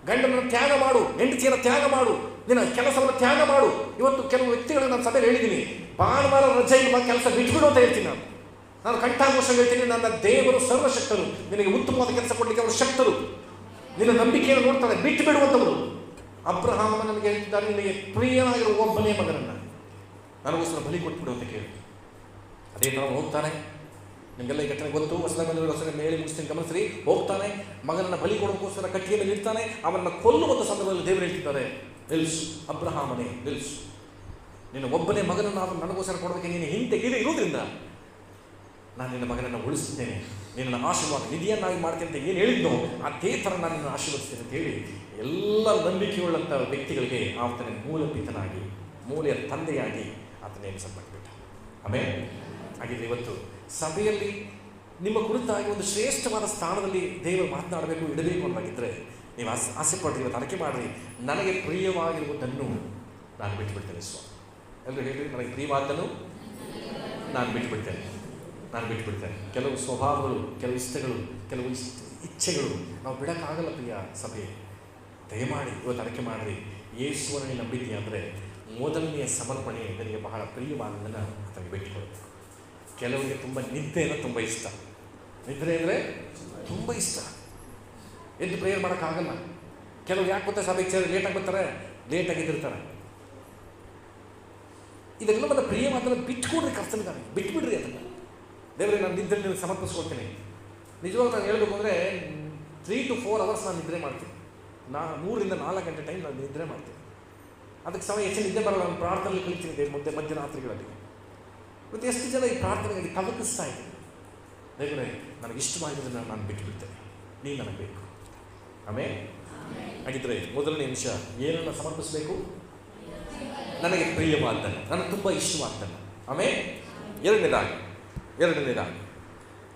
ಗಂಡನನ್ನು ತ್ಯಾಗ ಮಾಡು, ಹೆಂಡತಿಯನ್ನು ತ್ಯಾಗ ಮಾಡು, ನಿನ್ನ ಕೆಲಸವನ್ನು ತ್ಯಾಗ ಮಾಡು. ಇವತ್ತು ಕೆಲವು ವ್ಯಕ್ತಿಗಳನ್ನು ನಾನು ಸಭೆಯಲ್ಲಿ ಹೇಳಿದ್ದೀನಿ, ಭಾನುವಾರ ರಜೆ ಇರುವ ಕೆಲಸ ಬಿಟ್ಬಿಡು ಅಂತ ಹೇಳ್ತೀನಿ. ನಾನು ಕಂಠಾಘೋಷ ಹೇಳ್ತೀನಿ, ನನ್ನ ದೇವರು ಸರ್ವಶಕ್ತರು, ನಿನಗೆ ಉತ್ತಮವಾದ ಕೆಲಸ ಕೊಡಲಿಕ್ಕೆ ಅವರು ಶಕ್ತರು. ನಿನ್ನ ನಂಬಿಕೆಯನ್ನು ನೋಡ್ತಾರೆ, ಬಿಟ್ಟು ಬಿಡುವಂಥವರು. ಅಬ್ರಹಾಮ ನನಗೆ ಹೇಳ್ತಿದ್ದಾರೆ, ನಿನಗೆ ಪ್ರಿಯನಾಗಿರುವ ಒಬ್ಬನೇ ಮಗನನ್ನು ನನಗೋಸ್ಕರ ಬಲಿ ಕೊಟ್ಬಿಡು ಅಂತ ಕೇಳಿ. ಅದೇ ಥರ ಹೋಗ್ತಾನೆ. ನಿಮಗೆಲ್ಲ ಈ ಘಟನೆ ಗೊತ್ತು. ಹೊಸ ಮೇಲೆ ಮುಗಿಸ್ತೀನಿ, ಗಮನಿಸ್ರಿ. ಹೋಗ್ತಾನೆ, ಮಗನನ್ನು ಬಲಿ ಕೊಡೋದಕ್ಕೋಸ್ಕರ ಕಟ್ಟಿಗೆ ಮೇಲೆ ಇರ್ತಾನೆ. ಅವನನ್ನು ಕೊಲ್ಲುವಂಥ ಸಂದರ್ಭದಲ್ಲಿ ದೇವರು ಹೇಳ್ತಿದ್ದಾರೆ, ನಿಲ್ಸು ಅಬ್ರಹಾಮನೇ, ನಿಲ್ಸು. ನಿನ್ನ ಒಬ್ಬನೇ ಮಗನನ್ನು ಅವನು ನನಗೋಸ್ಕರ ಕೊಡೋದಕ್ಕೆ ನೀನು ಹಿಂತೆಗೆದು ಇರೋದ್ರಿಂದ ನಾನು ನಿನ್ನ ಮಗನನ್ನು ಉಳಿಸುತ್ತೇನೆ, ನಿನ್ನ ಆಶೀರ್ವಾದ ನಿಧಿಯನ್ನಾಗಿ ಮಾಡ್ತೇನೆ ಅಂತ ಏನು ಹೇಳಿದ್ನೋ ಅದೇ ಥರ ನಾನು ನಿನ್ನ ಆಶೀರ್ವದಿಸ್ತೇನೆ ಅಂತ ಹೇಳಿ ಎಲ್ಲ ನಂಬಿಕೆಯುಳ್ಳಂಥ ವ್ಯಕ್ತಿಗಳಿಗೆ ಆತನ ಮೂಲ ಪಿತನಾಗಿ, ಮೂಲೆಯ ತಂದೆಯಾಗಿ ಆತನ ನೇಮಿಸಲ್ಪಟ್ಟುಬಿಟ್ಟ. ಆಮೇಲೆ ಹಾಗಿದ್ರೆ ಇವತ್ತು ಸಭೆಯಲ್ಲಿ ನಿಮ್ಮ ಕುರಿತಾಗಿ ಒಂದು ಶ್ರೇಷ್ಠವಾದ ಸ್ಥಾನದಲ್ಲಿ ದೇವರು ಮಾತನಾಡಬೇಕು, ಇಡಬೇಕು ಅನ್ನೋದಾಗಿದ್ದರೆ ನೀವು ಆಸೆ ಪಡ್ರಿ, ಇವತ್ತು ಅರಕೆ ಮಾಡಿರಿ, ನನಗೆ ಪ್ರಿಯವಾಗಿರುವುದನ್ನು ನಾನು ಬಿಟ್ಟುಬಿಡ್ತೇನೆ ಸ್ವಾಮಿ. ಎಲ್ಲರೂ ಹೇಳಿ, ನನಗೆ ಪ್ರಿಯವಾದನ್ನು ನಾನು ಬಿಟ್ಟುಬಿಡ್ತೇನೆ. ಕೆಲವು ಸ್ವಭಾವಗಳು, ಕೆಲವು ಇಷ್ಟಗಳು, ಕೆಲವು ಇಚ್ಛೆಗಳು ನಾವು ಬಿಡೋಕ್ಕಾಗಲ್ಲ. ಪ್ರಿಯ ಸಭೆ, ದಯಮಾಡಿ ಇವತ್ತು ಅರಕೆ ಮಾಡಿರಿ. ಯೇಸುವನ್ನು ನಂಬಿದ್ದೀಯ ಅಂದರೆ ಮೊದಲನೆಯ ಸಮರ್ಪಣೆ ನನಗೆ ಬಹಳ ಪ್ರಿಯವಾದದನ್ನು ಅದನ್ನು ಬಿಟ್ಟುಕೊಳ್ಬೇಕು. ಕೆಲವರಿಗೆ ತುಂಬ ನಿದ್ದೆ ಅಂದರೆ ತುಂಬ ಇಷ್ಟ. ನಿದ್ರೆ ಅಂದರೆ ತುಂಬ ಇಷ್ಟ, ಎದ್ದು ಪ್ರೇಯರ್ ಮಾಡೋಕ್ಕಾಗಲ್ಲ. ಕೆಲವು ಯಾಕೆ ಗೊತ್ತಾ, ಸಭೆಗೆ ಲೇಟಾಗಿ ಬರ್ತಾರೆ, ಲೇಟಾಗಿದ್ದಿರ್ತಾರೆ. ಇದೆಲ್ಲವನ್ನು ಪ್ರಿಯವಾದನ್ನು ಬಿಟ್ಕೊಡ್ರಿ, ಕರ್ತನಿದ್ದಾನೆ, ಬಿಟ್ಬಿಡ್ರಿ ಅದನ್ನು. ದೇವರೇ, ನಾನು ನಿದ್ದೆ ನೀವು ಸಮರ್ಪಿಸ್ಕೊಳ್ತೀನಿ. ನಿಜವಾಗ ನಾನು ಹೇಳಬೇಕು ಅಂದರೆ 3 to 4 hours ನಾನು ನಿದ್ರೆ ಮಾಡ್ತೀನಿ. 3 ರಿಂದ 4 ಗಂಟೆ ಟೈಮ್ ನಾನು ನಿದ್ರೆ ಮಾಡ್ತೀನಿ. ಅದಕ್ಕೆ ಸಮಯ ಹೆಚ್ಚು ನಿದ್ದೆ ಬರಲ್ಲ. ನಾನು ಪ್ರಾರ್ಥನೆಯಲ್ಲಿ ಕಲಿತೀನಿ ಮಧ್ಯರಾತ್ರಿಗಳಲ್ಲಿ. ಮತ್ತು ಎಷ್ಟು ಜನ ಈ ಪ್ರಾರ್ಥನೆಗಾಗಿ ತವಕಿಸ್ತಾ ಇದ್ದೀನಿ. ದೇವರೇ, ನನಗೆ ಇಷ್ಟವಾಗಿದ್ದನ್ನು ನಾನು ಬಿಟ್ಟುಬಿಡ್ತೇನೆ, ನೀನು ನನಗೆ ಬೇಕು. ಆಮೇಲೆ ಹಾಗಿದ್ರೆ ಮೊದಲನೇ ಅಂಶ ಏನನ್ನು ಸಮರ್ಪಿಸಬೇಕು? ನನಗೆ ಪ್ರಿಯವಾದ್ದನ್ನು, ನನಗೆ ತುಂಬ ಇಷ್ಟವಾದ್ದನ್ನು. ಆಮೇಲೆ ಎರಡನೇದಾಗಿ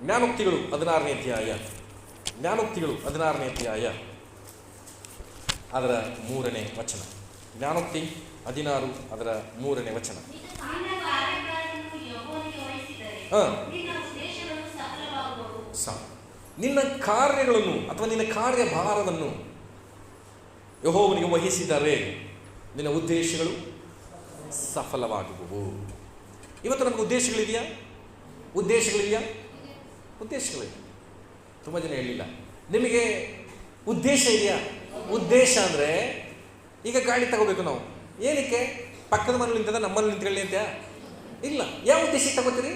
ಜ್ಞಾನೋಕ್ತಿಗಳು 16ನೇ ಅಧ್ಯಾಯ, ಜ್ಞಾನೋಕ್ತಿಗಳು 16ನೇ ಅಧ್ಯಾಯ ಅದರ 3ನೇ ವಚನ. ಜ್ಞಾನೋಕ್ತಿ 16 ಅದರ 3ನೇ ವಚನ. ನಿನ್ನ ಕಾರ್ಯಗಳನ್ನು ಅಥವಾ ನಿನ್ನ ಕಾರ್ಯಭಾರವನ್ನು ಯೆಹೋವನಿಗೆ ವಹಿಸಿದರೆ ನಿನ್ನ ಉದ್ದೇಶಗಳು ಸಫಲವಾಗುವು. ಇವತ್ತು ನಮಗೆ ಉದ್ದೇಶಗಳಿದೆಯಾ? ಉದ್ದೇಶಗಳಿವೆ. ತುಂಬ ಜನ ಹೇಳಿಲ್ಲ. ನಿಮಗೆ ಉದ್ದೇಶ ಇದೆಯಾ? ಉದ್ದೇಶ ಅಂದರೆ ಈಗ ಗಾಡಿ ತಗೋಬೇಕು ನಾವು. ಏನಕ್ಕೆ? ಪಕ್ಕದ ಮನೇಲಿ ನಿಂತದ ನಮ್ಮಲ್ಲಿ ನಿಂತ್ಕೊಳ್ಳಿ ಅಂತ ಇಲ್ಲ. ಯಾವ ಉದ್ದೇಶಕ್ಕೆ ತಗೋತೀರಿ?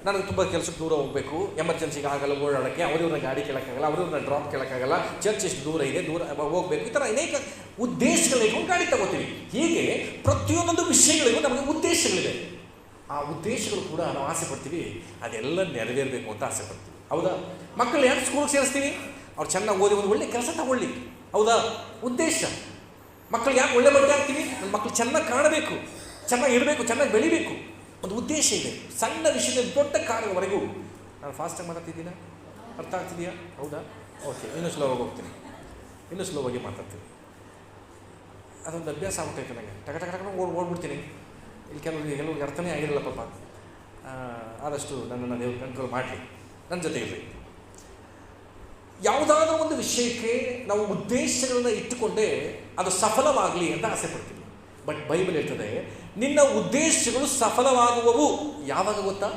ನನಗೆ ತುಂಬ ಕೆಲಸಕ್ಕೆ ದೂರ ಹೋಗಬೇಕು, ಎಮರ್ಜೆನ್ಸಿಗೆ ಆಗಲ್ಲ ಓಡಾಡೋಕ್ಕೆ, ಅವ್ರವ್ರನ್ನ ಗಾಡಿ ಕೇಳೋಕ್ಕಾಗಲ್ಲ, ಅವ್ರವ್ರನ್ನ ಡ್ರಾಪ್ ಕೇಳೋಕ್ಕಾಗಲ್ಲ, ಚರ್ಚ್ ಎಷ್ಟು ದೂರ ಇದೆ, ದೂರ ಹೋಗಬೇಕು, ಈ ಥರ ಅನೇಕ ಉದ್ದೇಶಗಳಿಗೂ ಗಾಡಿ ತಗೋತೀವಿ. ಹೀಗೆ ಪ್ರತಿಯೊಂದೊಂದು ವಿಷಯಗಳಿಗೂ ನಮಗೆ ಉದ್ದೇಶಗಳಿದೆ. ಆ ಉದ್ದೇಶಗಳು ಕೂಡ ನಾವು ಆಸೆ ಪಡ್ತೀವಿ, ಅದೆಲ್ಲ ನೆರವೇರಬೇಕು ಅಂತ ಆಸೆ ಪಡ್ತೀವಿ. ಹೌದಾ? ಮಕ್ಕಳು ಯಾಕೆ ಸ್ಕೂಲ್ಗೆ ಸೇರಿಸ್ತೀವಿ? ಅವ್ರು ಚೆನ್ನಾಗಿ ಓದಿ ಒಂದು ಒಳ್ಳೆ ಕೆಲಸ ತಗೊಳ್ಳಿ. ಹೌದಾ? ಉದ್ದೇಶ. ಮಕ್ಕಳು ಯಾಕೆ ಒಳ್ಳೆ ಬಟ್ಟೆ ಹಾಕ್ತೀವಿ? ನನ್ನ ಮಕ್ಕಳು ಚೆನ್ನಾಗಿ ಕಾಣಬೇಕು, ಚೆನ್ನಾಗಿ ಇರಬೇಕು, ಚೆನ್ನಾಗಿ ಬೆಳಿಬೇಕು, ಒಂದು ಉದ್ದೇಶ ಇದೆ. ಸಣ್ಣ ವಿಷಯದ ದೊಡ್ಡ ಕಾರ್ಯವರೆಗೂ. ನಾನು ಫಾಸ್ಟಾಗಿ ಮಾತಾಡ್ತಿದ್ದೀನ? ಅರ್ಥ ಆಗ್ತಿದೆಯಾ? ಹೌದಾ? ಓಕೆ, ಇನ್ನೂ ಸ್ಲೋವಾಗಿ ಹೋಗ್ತೀನಿ, ಇನ್ನೂ ಸ್ಲೋವಾಗಿ ಮಾತಾಡ್ತೀನಿ. ಅದೊಂದು ಅಭ್ಯಾಸ ಆಗ್ಬಿಟ್ಟೈತೆ ನನಗೆ. ಟಕ ಟಕ ಟಕ ಓಡ್ಬಿಡ್ತೀನಿ. ಇಲ್ಲಿ ಕೆಲವ್ರಿಗೆ ಅರ್ಥನೇ ಆಗಿರಲ್ಲ ಪಾಪ. ಆದಷ್ಟು ನನ್ನನ್ನು ದೇವ್ರು ಕಂಟ್ರೋಲ್ ಮಾಡಲಿ, ನನ್ನ ಜೊತೆ ಇರಲಿ. ಯಾವುದಾದ್ರೂ ಒಂದು ವಿಷಯಕ್ಕೆ ನಾವು ಉದ್ದೇಶಗಳನ್ನು ಇಟ್ಟುಕೊಂಡೇ ಅದು ಸಫಲವಾಗಲಿ ಅಂತ ಆಸೆ ಪಡ್ತೀವಿ. ಬಟ್ ಬೈಬಲ್ ಹೇಳ್ತದೆ, ನಿನ್ನ ಉದ್ದೇಶಗಳು ಸಫಲವಾಗುವವು ಯಾವಾಗ ಗೊತ್ತಾ?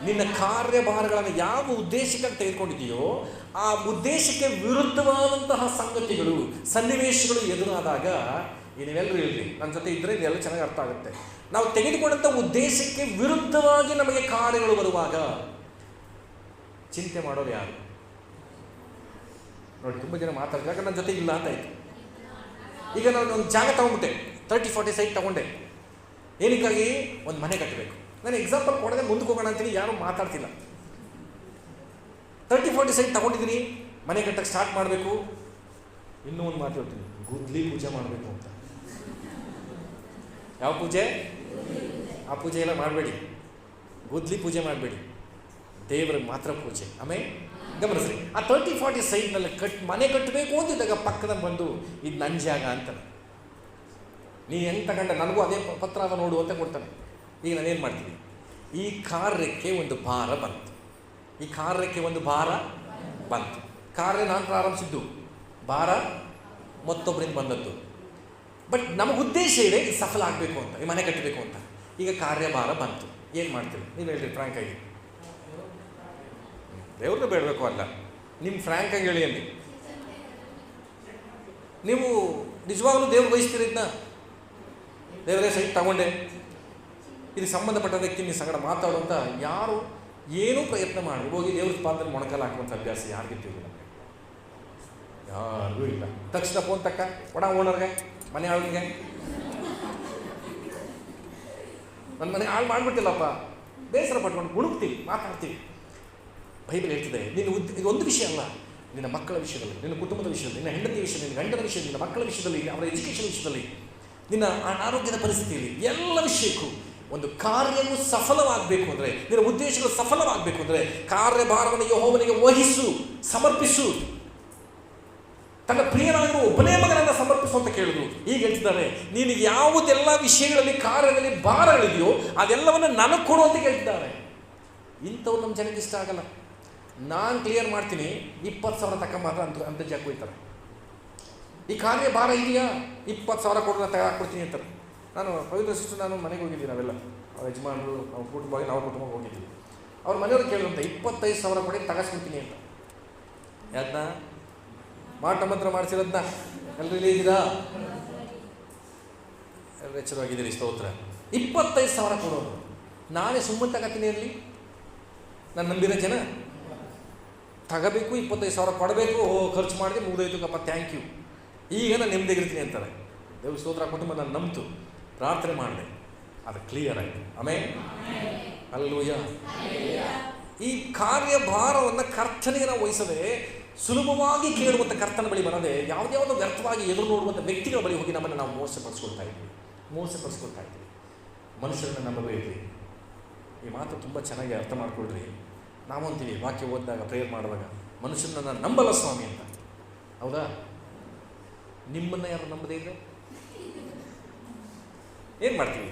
ನಿನ್ನ ಕಾರ್ಯಭಾರಗಳನ್ನು ಯಾವ ಉದ್ದೇಶಕ್ಕೆ ತೆಗೆದುಕೊಂಡಿದೆಯೋ ಆ ಉದ್ದೇಶಕ್ಕೆ ವಿರುದ್ಧವಾದಂತಹ ಸಂಗತಿಗಳು, ಸನ್ನಿವೇಶಗಳು ಎದುರಾದಾಗ, ನೀವೆಲ್ಲರೂ ಇರಲಿ, ನನ್ನ ಜೊತೆ ಇದ್ದರೆ ಇದೆಲ್ಲ ಚೆನ್ನಾಗಿ ಅರ್ಥ ಆಗುತ್ತೆ. ನಾವು ತೆಗೆದುಕೊಂಡಂಥ ಉದ್ದೇಶಕ್ಕೆ ವಿರುದ್ಧವಾಗಿ ನಮಗೆ ಕಾರ್ಯಗಳು ಬರುವಾಗ ಚಿಂತೆ ಮಾಡೋರು ಯಾರು? ನೋಡಿ, ತುಂಬ ಜನ ಮಾತಾಡ್ತಾರೆ, ಯಾಕಂದ್ರೆ ನನ್ನ ಜೊತೆ ಇಲ್ಲ ಅಂತ ಆಯಿತು. ಈಗ ನಾನು ಒಂದು ಜಾಗ ತೊಗೊಂಡ್ಬಿಟ್ಟೆ, 30-40 ಸೈಟ್ ತೊಗೊಂಡೆ. ಏನಕ್ಕಾಗಿ? ಒಂದು ಮನೆ ಕಟ್ಟಬೇಕು. ನಾನು ಎಕ್ಸಾಂಪಲ್ ಕೊಡದೆ ಮುಂದಕ್ಕೆ ಹೋಗೋಣ ಅಂತೀನಿ, ಯಾರೂ ಮಾತಾಡ್ತಿಲ್ಲ. 30-40 ಸೈಟ್ ತೊಗೊಂಡಿದ್ದೀನಿ, ಮನೆ ಕಟ್ಟಕ್ಕೆ ಸ್ಟಾರ್ಟ್ ಮಾಡಬೇಕು. ಇನ್ನೂ ಒಂದು ಮಾತು ಹೇಳ್ತೀನಿ, ಗುದ್ಲಿ ಪೂಜೆ ಮಾಡಬೇಕು ಅಂತ. ಯಾವ ಪೂಜೆ? ಆ ಪೂಜೆ ಎಲ್ಲ ಮಾಡಬೇಡಿ, ಗುದ್ಲಿ ಪೂಜೆ ಮಾಡಬೇಡಿ, ದೇವರಿಗೆ ಮಾತ್ರ ಪೂಜೆ. ಆಮೇಲೆ ಗಮನಿಸ್ರಿ, ಆ 30-40 ಸೈಟ್ನಲ್ಲಿ ಮನೆ ಕಟ್ಟಬೇಕು ಅಂತಿದ್ದಾಗ ಪಕ್ಕದಲ್ಲಿ ಬಂದು ಇದು ನನ್ನ ಜಾಗ ಅಂತಾನೆ. ನೀ ಹೆಂಗೆ ತಗೊಂಡ, ನನಗೂ ಅದೇ ಪತ್ರ ಅದ ನೋಡು ಅಂತ ಕೊಡ್ತಾನೆ. ಈಗ ನಾನೇನು ಮಾಡ್ತೀನಿ? ಈ ಕಾರ್ಯಕ್ಕೆ ಒಂದು ಭಾರ ಬಂತು, ಈ ಕಾರ್ಯಕ್ಕೆ ಒಂದು ಭಾರ ಬಂತು. ಕಾರ್ಯ ನಾನು ಪ್ರಾರಂಭಿಸಿದ್ದು, ಭಾರ ಮತ್ತೊಬ್ಬರಿಂದ ಬಂದದ್ದು. ಬಟ್ ನಮಗೆ ಉದ್ದೇಶ ಇದೆ, ಇದು ಸಫಲ ಆಗಬೇಕು ಅಂತ, ಈ ಮನೆ ಕಟ್ಟಬೇಕು ಅಂತ. ಈಗ ಕಾರ್ಯಭಾರ ಬಂತು, ಏನು ಮಾಡ್ತೀವಿ? ನೀವು ಹೇಳ್ರಿ ಫ್ರ್ಯಾಂಕಾಗಿ. ದೇವ್ರನ್ನ ಬೇಡಬೇಕು ಅಲ್ಲ, ನಿಮ್ಮ ಫ್ರ್ಯಾಂಕಾಗಿ ಹೇಳಿ ಅಲ್ಲಿ. ನೀವು ನಿಜವಾಗ್ಲೂ ದೇವ್ರು ಬಯಸ್ತೀರಿ ಇದನ್ನ? ದೇವರೇ ಸೈಟ್ ತಗೊಂಡೆ, ಇದಕ್ಕೆ ಸಂಬಂಧಪಟ್ಟ ವ್ಯಕ್ತಿ ನಿಮ್ಮ ಸಂಗಡ ಮಾತಾಡುವಂಥ ಯಾರು ಏನೂ ಪ್ರಯತ್ನ ಮಾಡಿ ಹೋಗಿ ದೇವ್ರ ಪಾದದಲ್ಲಿ ಮೊಣಕಾಲು ಹಾಕುವಂಥ ಅಭ್ಯಾಸ ಯಾರಿಗಿತ್ತು? ನಮಗೆ ಯಾರಿಗೂ ಇಲ್ಲ. ತಕ್ಷಣ ಫೋನ್ ತಕ್ಕ ಒಣ ಓನರ್ಗೆ, ಮನೆ ಆಳಿಗೆ, ನನ್ನ ಮನೆ ಹಾಳು ಮಾಡಿಬಿಟ್ಟಿಲ್ಲಪ್ಪ, ಬೇಸರ ಪಟ್ಕೊಂಡು ಗುಣಗ್ತೀವಿ, ಮಾತಾಡ್ತೀವಿ. ಬೈಬಲ್ ಹೇಳ್ತಿದೆ, ನೀನು ಇದೊಂದು ವಿಷಯ ಅಲ್ಲ, ನಿನ್ನ ಮಕ್ಕಳ ವಿಷಯದಲ್ಲಿ, ನಿನ್ನ ಕುಟುಂಬದ ವಿಷಯದಲ್ಲಿ, ನಿನ್ನ ಹೆಂಡತಿ ವಿಷಯದಲ್ಲಿ, ನಿನ್ನ ಗಂಡನ ವಿಷಯದಲ್ಲಿ, ನಿನ್ನ ಮಕ್ಕಳ ವಿಷಯದಲ್ಲಿ, ಅವರ ಎಜುಕೇಷನ್ ವಿಷಯದಲ್ಲಿ, ನಿನ್ನ ಆರೋಗ್ಯದ ಪರಿಸ್ಥಿತಿಯಲ್ಲಿ, ಎಲ್ಲ ವಿಷಯಕ್ಕೂ ಒಂದು ಕಾರ್ಯವು ಸಫಲವಾಗಬೇಕು ಅಂದರೆ, ನಿನ್ನ ಉದ್ದೇಶಗಳು ಸಫಲವಾಗಬೇಕು ಅಂದರೆ ಕಾರ್ಯಭಾರವನ್ನು ಯೆಹೋವನಿಗೆ ವಹಿಸು, ಸಮರ್ಪಿಸು. ತನ್ನ ಪ್ರಿಯನಾಗಿರುವ ಒಬ್ಬನೇ ಮಗನನ್ನು ಸಮರ್ಪಿಸು ಅಂತ ಕೇಳಿದ್ರು. ಈಗ ಹೇಳ್ತಿದ್ದಾರೆ, ನೀನು ಯಾವುದೆಲ್ಲ ವಿಷಯಗಳಲ್ಲಿ ಕಾರ್ಯದಲ್ಲಿ ಭಾರಗಳಿದೆಯೋ ಅದೆಲ್ಲವನ್ನು ನನಗೆ ಕೊಡು ಅಂತ ಕೇಳ್ತಿದ್ದಾರೆ. ಇಂಥವ್ರು ನಮ್ಮ ಜನಕ್ಕೆ ಇಷ್ಟ ಆಗಲ್ಲ. ನಾನು ಕ್ಲಿಯರ್ ಮಾಡ್ತೀನಿ, 20,000 ತಗೊಂಬಾರ ಅಂತ ಜಾಗ ಹೋಗ್ತಾರೆ. ಈ ಕಾರ್ಯ ಭಾರ ಇದೆಯಾ? 20,000 ಕೊಡು, ನಾನು ತಗೊಳ್ತೀನಿ ಅಂತಾರೆ. ನಾನು ಪವಿತ್ರ ಸಿಸ್ಟರ್, ನಾನು ಮನೆಗೆ ಹೋಗಿದ್ದೀನಿ, ನಾವೆಲ್ಲ ಅವ್ರ ಯಜಮಾನರು, ನಾವು ಕುಟುಂಬವಾಗಿ ನಾವು ಕುಟುಂಬಕ್ಕೆ ಹೋಗಿದ್ದೀವಿ. ಅವ್ರ ಮನೆಯವ್ರು ಕೇಳಿದಂತೆ 25,000 ಕೊಡಿ ತಗಸ್ಬಿಡ್ತೀನಿ ಅಂತ. ಯಾದನ್ನ ಮಾಟ ಮಂತ್ರ ಮಾಡಿಸಿರೋದನ್ನ ಎಲ್ಲರೂ ಇಲ್ಲಿ ಇದ್ದೀರಾ? ಎಲ್ಲರೂ ಎಚ್ಚರವಾಗಿದ್ದೀರಿ? ಸ್ತೋತ್ರ. 25,000 ಕೊಡೋದು, ನಾನೇ ಸುಮ್ಮನೆ ತಗೋತೀನಿ ಇರಲಿ? ನಾನು ನಂಬಿರೋ ಜನ ತಗೋಬೇಕು, 25,000 ಕೊಡಬೇಕು, ಖರ್ಚು ಮಾಡಿದೆ, ಮುಗಿದೋಯ್ತು ಕಪ್ಪ, ಥ್ಯಾಂಕ್ ಯು, ಈಗ ನಾನು ನೆಮ್ಮದಿಗಿರ್ತೀನಿ ಅಂತಾರೆ. ದೇವ್ರ ಸ್ತೋತ್ರ. ಕುಟುಂಬ ನಾನು ನಂಬಿತು, ಪ್ರಾರ್ಥನೆ ಮಾಡಿದೆ, ಅದು ಕ್ಲಿಯರ್ ಆಯಿತು. ಆಮೇಲೆ ಹಲ್ಲೆಲೂಯಾ. ಈ ಕಾರ್ಯಭಾರವನ್ನು ಕರ್ತನಿಗೆ ನಾವು ವಹಿಸದೆ ಸುಲಭವಾಗಿ ಕೇಳುವಂಥ ಕರ್ತನ ಬಳಿ ಬರದೆ ಯಾವುದ್ಯಾವುದೋ ವ್ಯರ್ಥವಾಗಿ ಎದುರು ನೋಡುವಂಥ ವ್ಯಕ್ತಿಗಳ ಬಳಿ ಹೋಗಿ ನಮ್ಮನ್ನು ನಾವು ಮೋಸಪಡಿಸ್ಕೊಳ್ತಾ ಇದ್ದೀವಿ. ಮನುಷ್ಯರನ್ನು ನಂಬಬೇಡ್ರಿ. ಈ ಮಾತು ತುಂಬ ಚೆನ್ನಾಗಿ ಅರ್ಥ ಮಾಡ್ಕೊಳ್ರಿ. ನಾವು ಅಂತೀವಿ ವಾಕ್ಯ ಓದಿದಾಗ, ಪ್ರೇಯರ್ ಮಾಡುವಾಗ, ಮನುಷ್ಯರನ್ನ ನಾನು ನಂಬಲ್ಲ ಸ್ವಾಮಿ ಅಂತ. ಹೌದಾ? ನಿಮ್ಮನ್ನು ಯಾರು ನಂಬದೇ ಇದ್ರೆ ಏನು ಮಾಡ್ತೀವಿ?